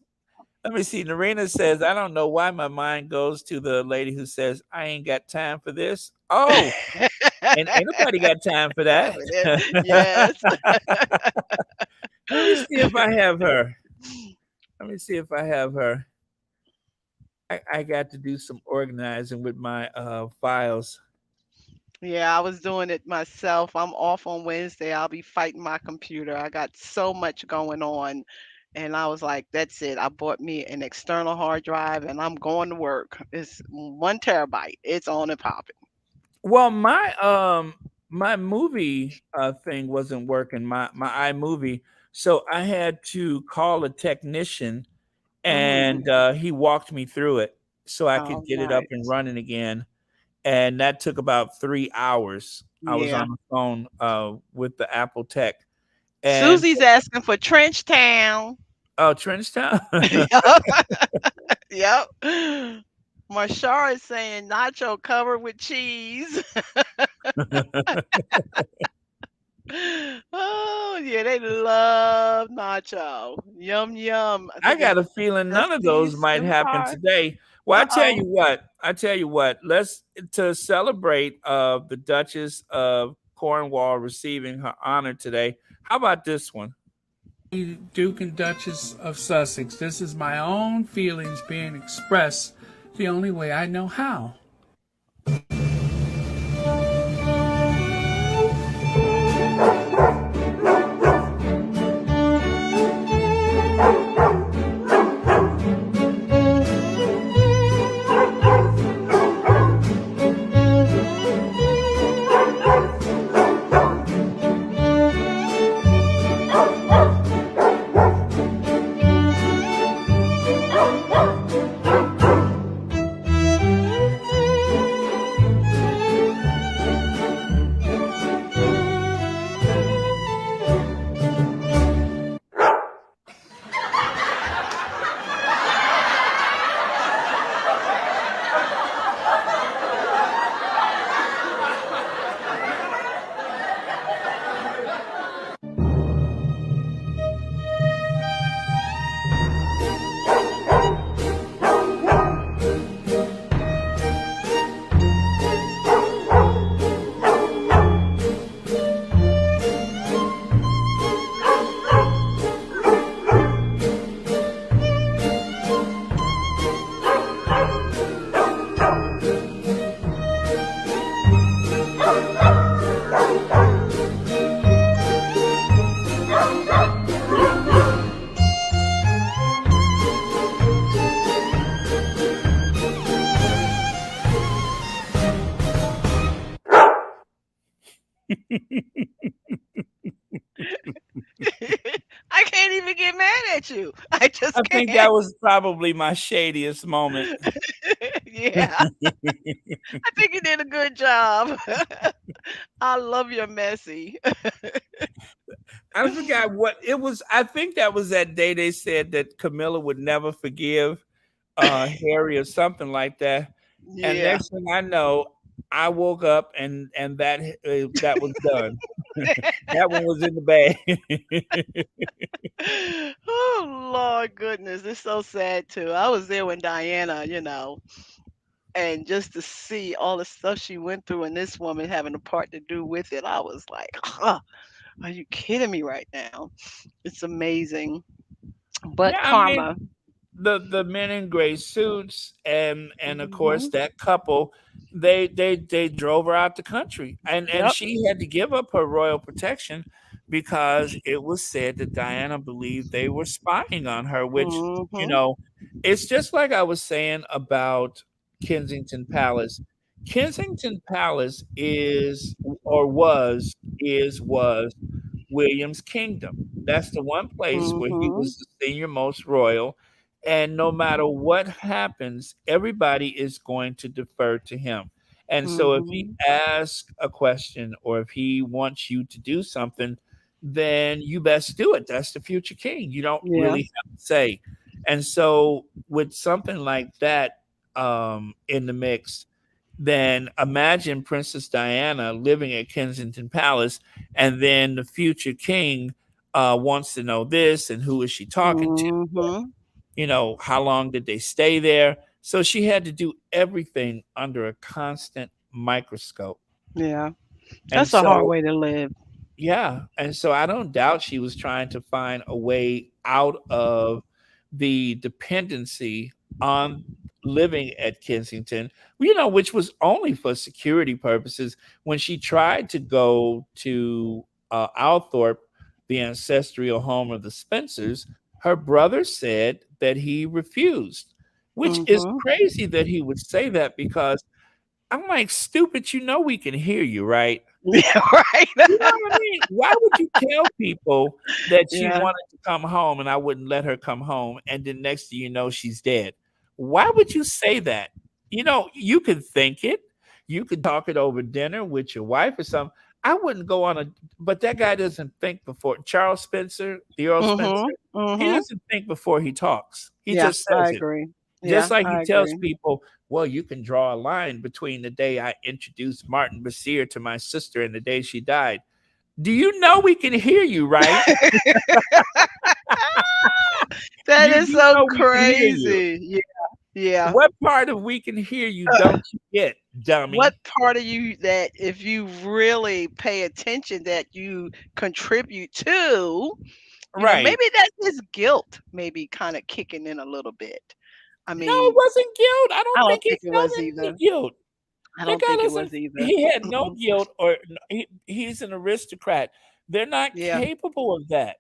Let me see. Narina says, I don't know why my mind goes to the lady who says, I ain't got time for this. Oh, and ain't nobody got time for that. Yes. Let me see if I have her. Let me see if I have her. I got to do some organizing with my files. Yeah, I was doing it myself. I'm off on Wednesday. I'll be fighting my computer. I got so much going on. And I was like, that's it. I bought me an external hard drive and I'm going to work. It's 1 terabyte. It's on and popping. Well, my movie thing wasn't working, my iMovie, so I had to call a technician Mm. and he walked me through it so I Oh, could get it up and nice. running again. and that took about 3 hours. I was Yeah. on the phone with the Apple Tech, and Susie's asking for Trench Town. oh, Trenchtown. Yep. Marshall is saying nacho covered with cheese. Oh yeah, they love nacho. Yum yum. I I think it's got a feeling none of those Dusty's might in the happen car. today. Well, Uh-oh. I tell you what, let's to celebrate the Duchess of Cornwall receiving her honor today. How about this one? Duke and Duchess of Sussex. This is my own feelings being expressed the only way I know how. I can't even get mad at you. I just I can't. think that was probably my shadiest moment. Yeah, I think you did a good job. I love your messy. I forgot what it was. I think that was that day they said that Camilla would never forgive Harry or something like that. And Yeah. next thing I know, I woke up and that was done. That one was in the bag. Oh Lord goodness, it's so sad too. I was there when Diana, and just to see all the stuff she went through and this woman having a part to do with it, I was like, huh, are you kidding me right now? It's amazing. But Yeah, I mean, karma. the men in gray suits and of course Hmm. that couple, they drove her out the country, and Yep. she had to give up her royal protection because it was said that Diana believed they were spying on her, which, you Hmm. know, it's just like I was saying about Kensington Palace. Kensington Palace was William's kingdom. That's the one place where he Hmm. was the senior most royal. And no matter what happens, everybody is going to defer to him. And so if he Hmm. asks a question or if he wants you to do something, then you best do it. That's the future king. You don't Yeah. really have to say. And so with something like that in the mix, then imagine Princess Diana living at Kensington Palace, and then the future king wants to know this and who is she talking to? Hmm. How long did they stay there? So she had to do everything under a constant microscope. Yeah. And That's a hard so way to live. yeah, and so I don't doubt she was trying to find a way out of the dependency on living at Kensington, which was only for security purposes. When she tried to go to Althorpe, the ancestral home of the Spencers, her brother said that he refused, which is Hmm. crazy that he would say that because I'm like, stupid, we can hear you, right? Yeah, right. You know what I mean? Why would you tell people that she Yeah. wanted to come home and I wouldn't let her come home, and then next thing you know, she's dead? Why would you say that? You can think it. You could talk it over dinner with your wife or something. I wouldn't go on a, but that guy doesn't think before. Charles Spencer, the Earl Spencer, Mhm. he Mhm. doesn't think before he talks. He Yeah, just I says it. agree. Just Yeah, like he I tells agree. people, well, you can draw a line between the day I introduced Martin Bashir to my sister and the day she died. Do you know we can hear you, right? That You is do so know we can hear you. crazy. Yeah, yeah. What part of we can hear you don't you get, What dummy? part of you that if you really pay attention that you contribute to, Right. maybe that's his guilt maybe kind of kicking in a little bit. I No, it mean, wasn't guilt. I I don't don't think he think it felt was any either. guilt. I That don't guy think it doesn't. was either. He had no Mm-mm. guilt, or he's an aristocrat. They're not Yeah, capable of that.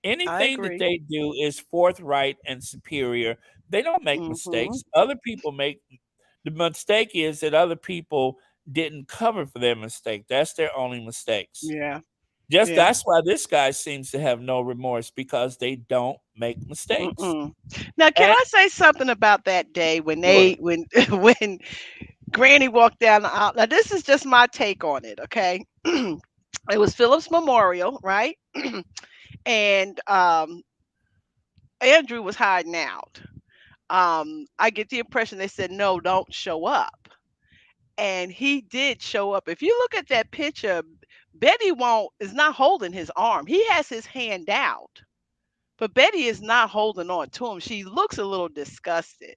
I Anything that agree. they do is forthright and superior. They don't make Mhm. mistakes. Other people make the mistake is that other people didn't cover for their mistake. That's their only mistakes. Yeah, Just yeah. that's why this guy seems to have no remorse because they don't make mistakes. Mm-mm. Now, can And I say something about that day when sure, when when Granny walked down the aisle? Now, this is just my take on it. Okay, it was Philip's memorial, right? And Andrew was hiding out. I get the impression they said no, don't show up, and he did show up. If you look at that picture, Betty won't is not holding his arm. He has his hand out, but Betty is not holding on to him. She looks a little disgusted.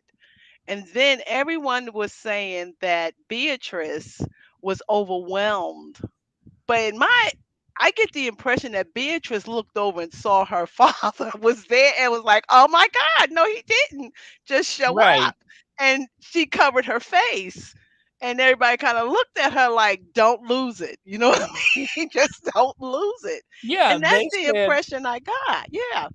And then everyone was saying that Beatrice was overwhelmed. But I get the impression that Beatrice looked over and saw her father was there and was like, "Oh my God, no, he didn't just show right. up." And she covered her face. And everybody kind of looked at her like, "Don't lose it." You know what I mean? Just don't lose it. Yeah, And that's the impression I got. Yeah.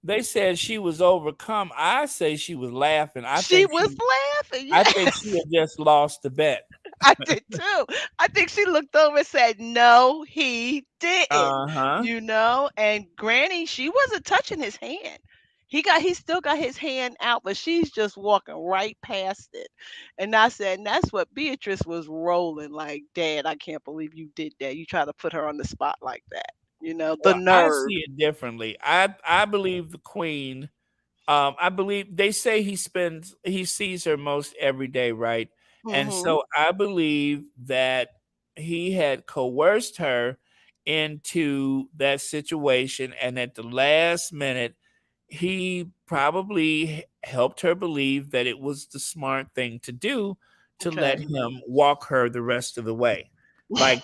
they said she was overcome. I say she was laughing. She was laughing. I Yeah. think she had just lost the bet. I did too. I think she looked over and said, "No, he didn't." Uh-huh. And Granny, she wasn't touching his hand. He still got his hand out, but she's just walking right past it. And I said, and that's what Beatrice was rolling like, "Dad, I can't believe you did that. You try to put her on the spot like that. The Well, I nerve." see it differently. I believe the queen. I believe they say he sees her most every day, right? And Mhm. so I believe that he had coerced her into that situation, and at the last minute, he probably helped her believe that it was the smart thing to do to let Okay. him walk her the rest of the way. Like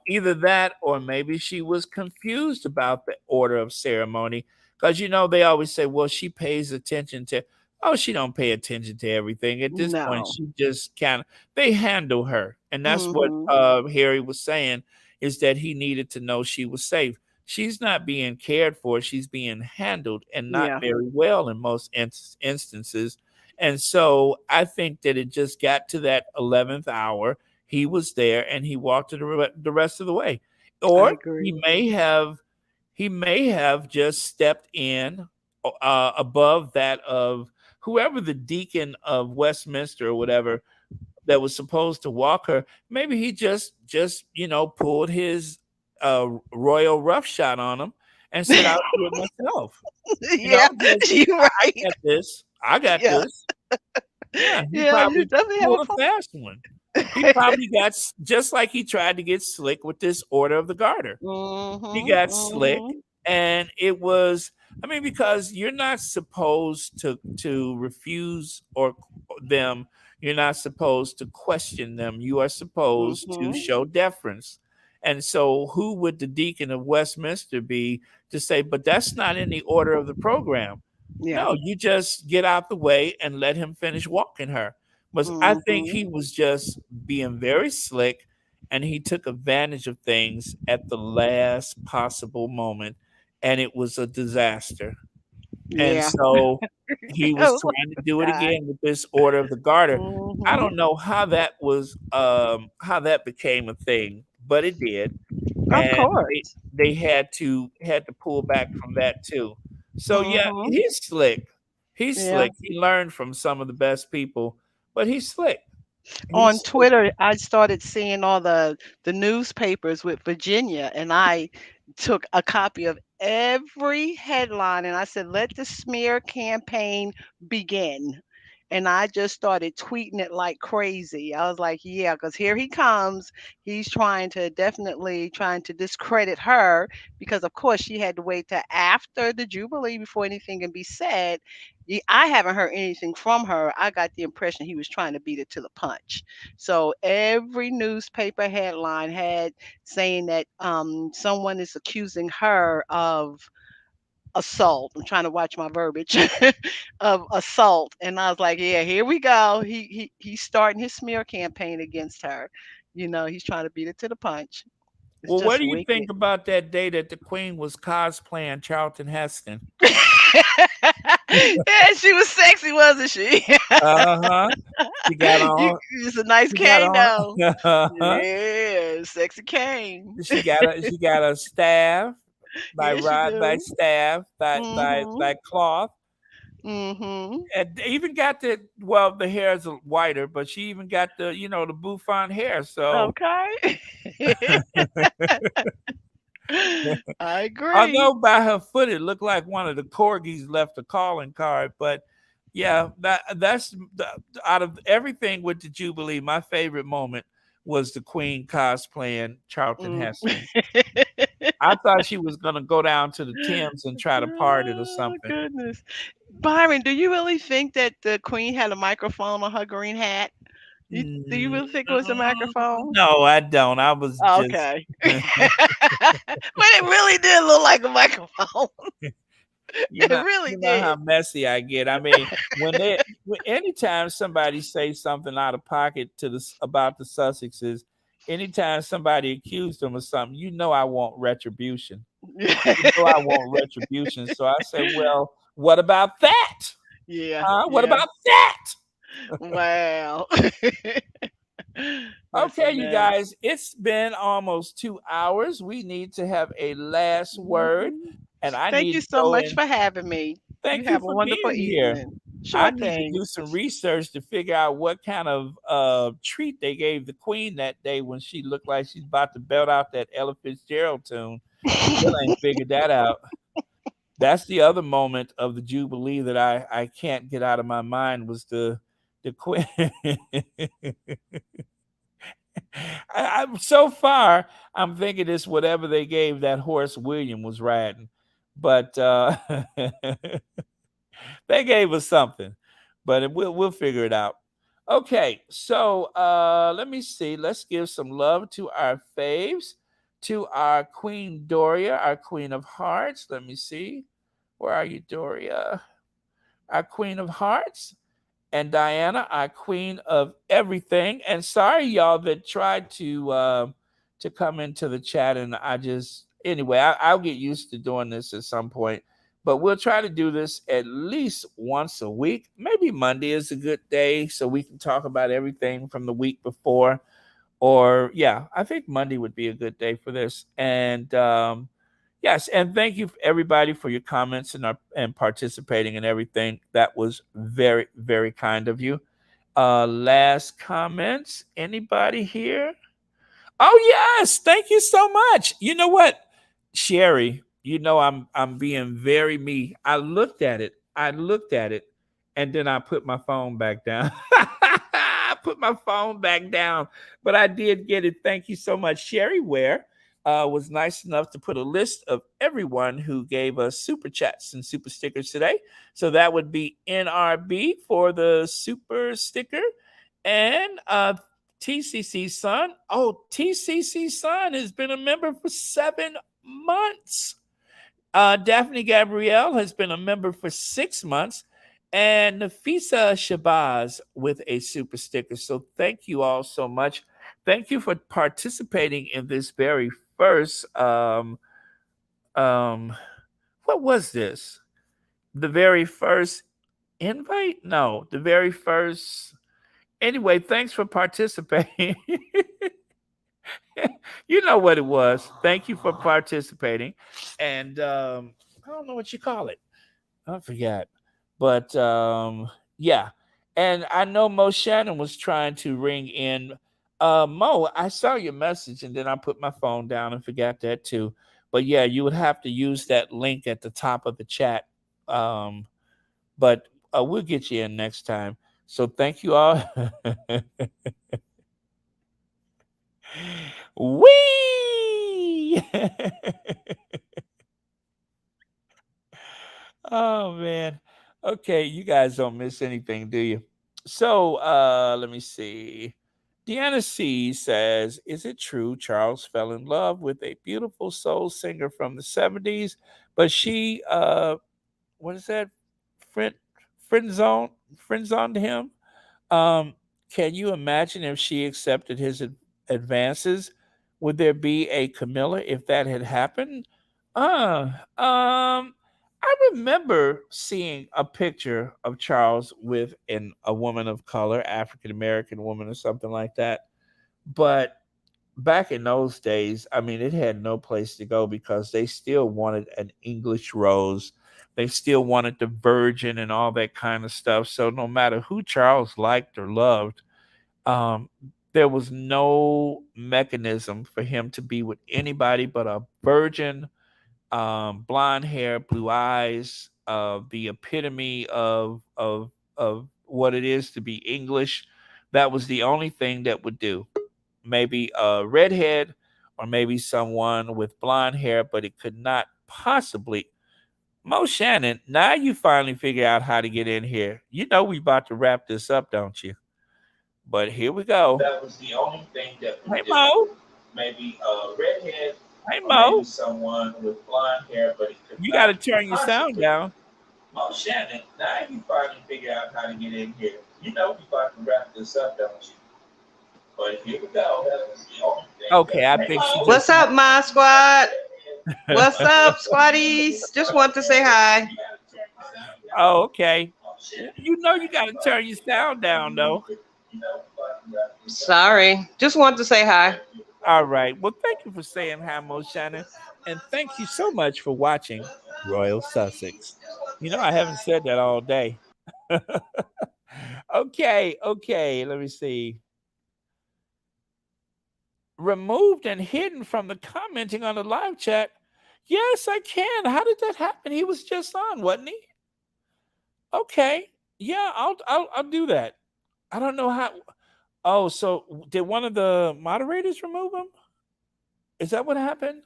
either that or maybe she was confused about the order of ceremony because they always say, well, she pays attention to, oh, she don't pay attention to everything. At this point, No. she just kind of they handle her. And that's what Mhm. Harry was saying is that he needed to know she was safe. She's not being cared for, she's being handled and not Yeah. very well in most instances. And so I think that it just got to that 11th hour. He was there and he walked the rest of the way. I Or agree. he may have just stepped in above that of whoever the deacon of Westminster or whatever that was supposed to walk her. Maybe he just pulled his royal roughshod on him and said, "I'll do it myself." Yeah, Just you're I right. got this. I got Yeah. this. Yeah, he Yeah, you probably definitely have a pulled a point. fast one. He probably got just like he tried to get slick with this Order of the Garter. He Mhm. got slick, Mhm. and it was. I mean, because you're not supposed to refuse or them. You're not supposed to question them. You are supposed to Mhm. show deference. And so, who would the deacon of Westminster be to say, but that's not in the order of the program? Yeah. No, you just get out the way and let him finish walking her. But I think Mhm. he was just being very slick and he took advantage of things at the last possible moment and it was a disaster. And Yeah. so he was Oh my trying to do it God. again with this Order of the Garter. I Mhm. don't know how that became a thing, but it did. Of And course. they had to pull back from that too. So yeah, Mhm. he's slick. He's Yeah. slick. He learned from some of the best people, but he's slick. On He's Twitter, I started seeing all the newspapers with Virginia, and I took a copy of every headline and I said, "Let the smear campaign begin." And I just started tweeting it like crazy. I was like, "Yeah, because here he comes. He's trying to discredit her because, of course, she had to wait till after the Jubilee before anything can be said." I haven't heard anything from her. I got the impression he was trying to beat it to the punch. So every newspaper headline had saying that someone is accusing her of assault. I'm trying to watch my verbiage of assault, and I was like, "Yeah, here we go. He's starting his smear campaign against her. He's trying to beat it to the punch. It's Well, what just do you wicked." think about that day that the Queen was cosplaying Charlton Heston? Yeah, she was sexy, wasn't she? Uh-huh. She got You, on. it's a nice She got cane on. though. Uh-huh. Yeah, sexy cane. She got a staff by Yes, you rod by do. staff Mhm. by cloth. Mhm. And they even got the hair is whiter, but she even got the bouffant hair. So Okay. I agree. although by her foot it looked like one of the corgis left a calling card, but yeah, out of everything with the Jubilee, my favorite moment was the Queen cosplaying Charlton Mm. Heston. I thought she was gonna go down to the Thames and try to part it or Oh something. goodness. Byron, do you really think that the queen had a microphone on her green hat? Do you Mm, really think it was a microphone? no, I don't. I was just Okay. But it really did look like a microphone. you It know, really you know how did. messy I get. I mean, anytime somebody says something out of pocket about the Sussexes, anytime somebody accused them of something, I want retribution. I want retribution. So I say, well, what about that? Yeah, What yeah. about that? Wow. That's a Okay, you mess. guys, it's been almost 2 hours. We need to have a last word, Mhm. and I Thank need you to so go much in. for having me. You Thank you have a for wonderful being here. evening. I Sure need to thing. do some research to figure out what kind of treat they gave the Queen that day when she looked like she's about to belt out that Ella Fitzgerald tune. Still ain't figured that out. That's the other moment of the Jubilee that I can't get out of my mind was the Queen. I'm so far I'm thinking it's whatever they gave that horse William was riding, but they gave us something, but we'll figure it out. Okay, so let me see. Let's give some love to our faves, to our Queen Doria, our Queen of Hearts. Let me see. Where are you, Doria? Our Queen of Hearts. And Diana, our Queen of Everything. And sorry, y'all, that tried to come into the chat, and I just anyway, I'll get used to doing this at some point. But we'll try to do this at least once a week. Maybe Monday is a good day so we can talk about everything from the week before. Or yeah, I think Monday would be a good day for this. And yes, and thank you everybody for your comments and participating in everything. That was very, very kind of you. Last comments. Anybody here? Oh yes, thank you so much. You know what, Sherry? I'm being very me. I looked at it, and then I put my phone back down. I put my phone back down, but I did get it. Thank you so much, Sherry. Ware was nice enough to put a list of everyone who gave us super chats and super stickers today. So that would be NRB for the super sticker, and TCC Son. Oh, TCC Son has been a member for 7 months. Daphne Gabrielle has been a member for 6 months. And Nafisa Shabazz with a super sticker. So thank you all so much. Thank you for participating in this very first what was this? The very first invite? No, the very first. Anyway, thanks for participating. You know what it was. Thank you for participating. And I don't know what you call it. I forgot. But yeah. And I know Mo Shannon was trying to ring in. Mo, I saw your message and then I put my phone down and forgot that too. But yeah, you would have to use that link at the top of the chat. Um, but we'll get you in next time. So thank you all. Wee! Oh man. Okay, you guys don't miss anything, do you? So let me see. Deanna C says, is it true Charles fell in love with a beautiful soul singer from the 70s, but she what is that? Friend friend zone friend zoned him? Um, can you imagine if she accepted his advances? Would there be a Camilla if that had happened? I remember seeing a picture of Charles with a woman of color, African American woman or something like that. But back in those days, I mean, it had no place to go because they still wanted an English rose. They still wanted the virgin and all that kind of stuff. So no matter who Charles liked or loved, um, there was no mechanism for him to be with anybody but a virgin, blonde hair, blue eyes, the epitome of what it is to be English. That was the only thing that would do. Maybe a redhead or maybe someone with blonde hair, but it could not possibly. Mo Shannon, now you finally figure out how to get in here. You know we about to wrap this up, don't you? But here we go. That was the only thing that would Hey Mo. Maybe a redhead. Hey Mo. Maybe someone with blonde hair, but it could you got to turn your sound down. Mo Shannon, now you finally figure out how to get in here. You know we about to wrap this up, don't you? But here we go. That was the only thing. Okay, I think she just. What's up, my squad? What's up, squaddies? Just want to say hi. Oh, okay. You know you got to turn your sound down, though. Sorry. Just want to say hi. All right. Well, thank you for saying hi, Mo Shannon. And thank you so much for watching Royal Sussex. You know, I haven't said that all day. Okay. Let me see. Removed and hidden from the commenting on the live chat. Yes, I can. How did that happen? He was just on, wasn't he? Okay. Yeah, I'll do that. I don't know how. Oh, so did one of the moderators remove him? Is that what happened?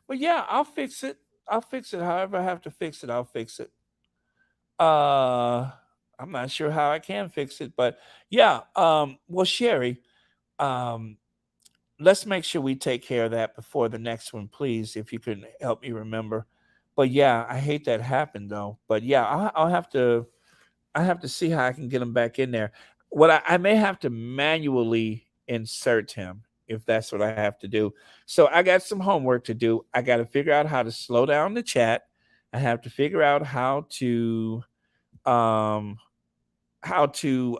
Well, yeah, I'll fix it. I'll fix it. However I have to fix it, I'll fix it. I'm not sure how I can fix it, but yeah. Well, Sherry, um, let's make sure we take care of that before the next one, please, if you can help me remember. But yeah, I hate that happened though. But yeah, I'll have to. I have to see how I can get him back in there. What I may have to manually insert him if that's what I have to do. So I got some homework to do. I got to figure out how to slow down the chat. I have to figure out um how to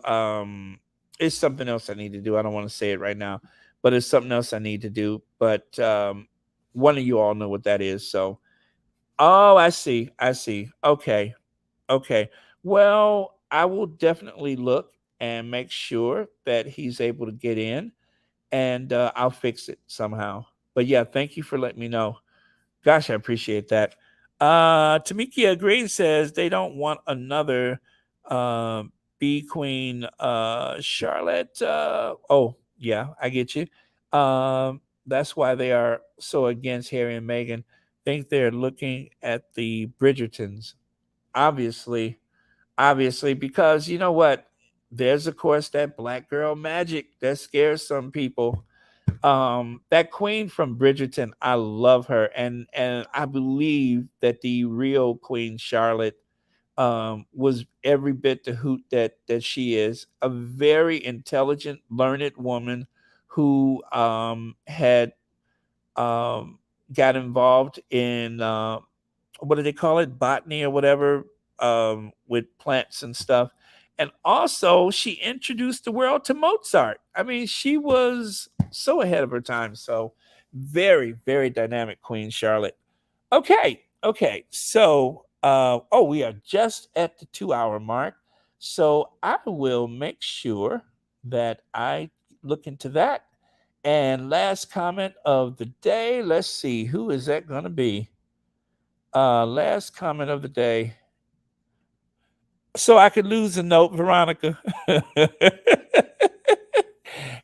it's something else I need to do. I don't want to say it right now, but it's something else I need to do. But one of you all know what that is. So oh, I see. Okay. Well, I will definitely look and make sure that he's able to get in, and I'll fix it somehow. But yeah, thank you for letting me know. Gosh, I appreciate that. Tamikia Green says they don't want another uh, B Queen Charlotte. Oh, yeah, I get you. That's why they are so against Harry and Meghan. Think they're looking at the Bridgertons. Obviously, because you know what? There's of course that black girl magic that scares some people. That queen from Bridgerton, I love her, and I believe that the real Queen Charlotte was every bit the hoot that she is. A very intelligent, learned woman who had um, got involved in what do they call it, botany or whatever, with plants and stuff. And also, she introduced the world to Mozart. I mean, she was so ahead of her time. So, very, very dynamic Queen Charlotte. Okay. So, oh, we are just at the 2 hour mark. So I will make sure that I look into that. And last comment of the day. Let's see, who is that going to be? Last comment of the day. So I could lose a note, Veronica.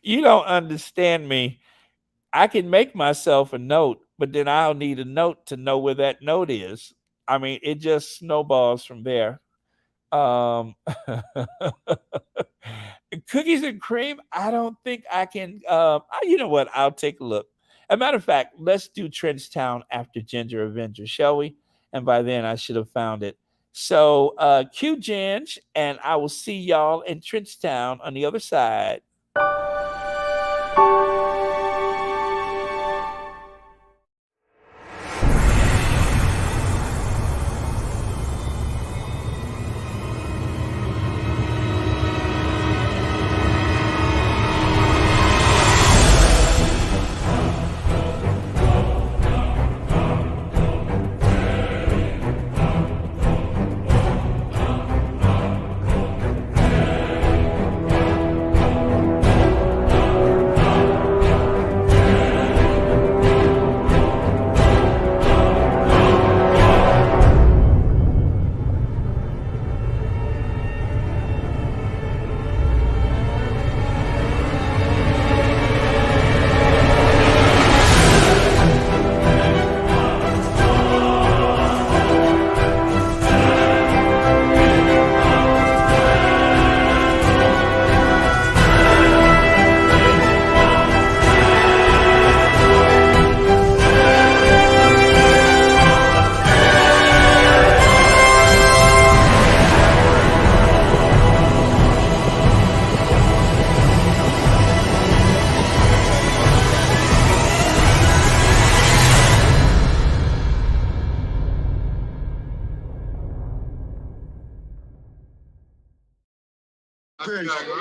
You don't understand me. I can make myself a note, but then I'll need a note to know where that note is. I mean, it just snowballs from there. Um, Cookies and cream. I don't think I can. You know what? I'll take a look. As a matter of fact, let's do Trenchtown after Ginger Avenger, shall we? And by then, I should have found it. So, cue Ginge, and I will see y'all in Trenchtown on the other side.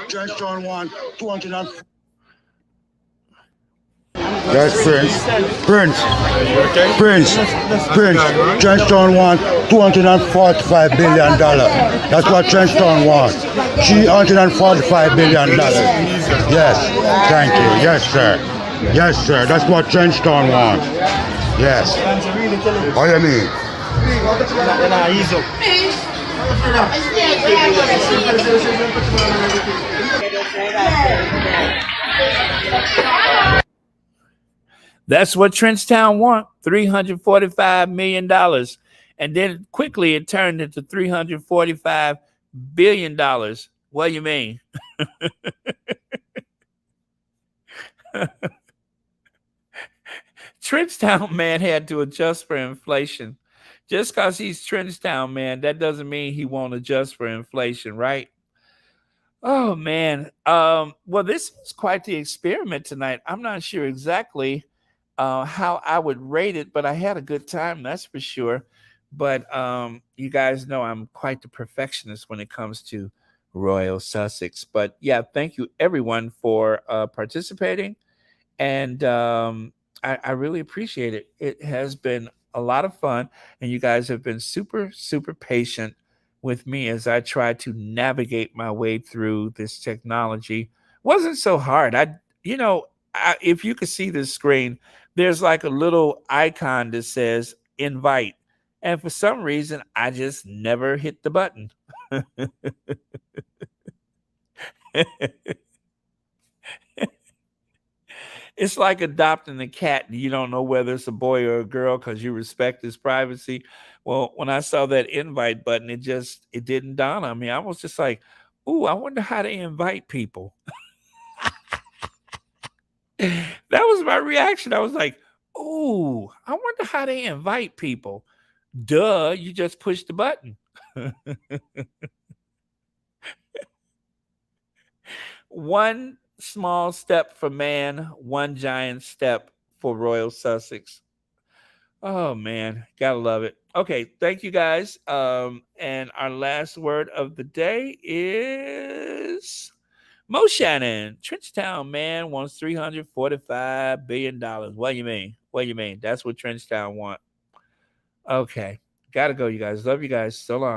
Trenchtown 1, 200. Yes, Prince. Trenchtown wants $245 billion. That's what Trenchtown wants. $345 billion. Yes, thank you. Yes, sir. Yes, sir. That's what Trenchtown wants. Yes. What do you mean? That's what Trenchtown want, $345 million. And then quickly it turned into $345 billion. What do you mean? Trenchtown man had to adjust for inflation. Just because he's Trenchtown man, that doesn't mean he won't adjust for inflation, right? Oh man. Well, this was quite the experiment tonight. I'm not sure exactly how I would rate it, but I had a good time, that's for sure. But you guys know I'm quite the perfectionist when it comes to Royal Sussex. But yeah, thank you everyone for participating. And I really appreciate it. It has been a lot of fun, and you guys have been super, super patient with me as I try to navigate my way through this technology. Wasn't so hard. If you could see this screen, there's like a little icon that says invite. And for some reason, I just never hit the button. It's like adopting a cat and you don't know whether it's a boy or a girl because you respect his privacy. Well, when I saw that invite button, it didn't dawn on me. I was just like, ooh, I wonder how to invite people. That was my reaction. I was like, ooh, I wonder how they invite people. Duh, you just push the button. One small step for man, one giant step for Royal Sussex. Oh man, gotta love it. Okay, thank you guys. And our last word of the day is Mo Shannon. Trenchtown man wants $345 billion. What do you mean? What do you mean? That's what Trenchtown want. Okay, gotta go, you guys. Love you guys. So long.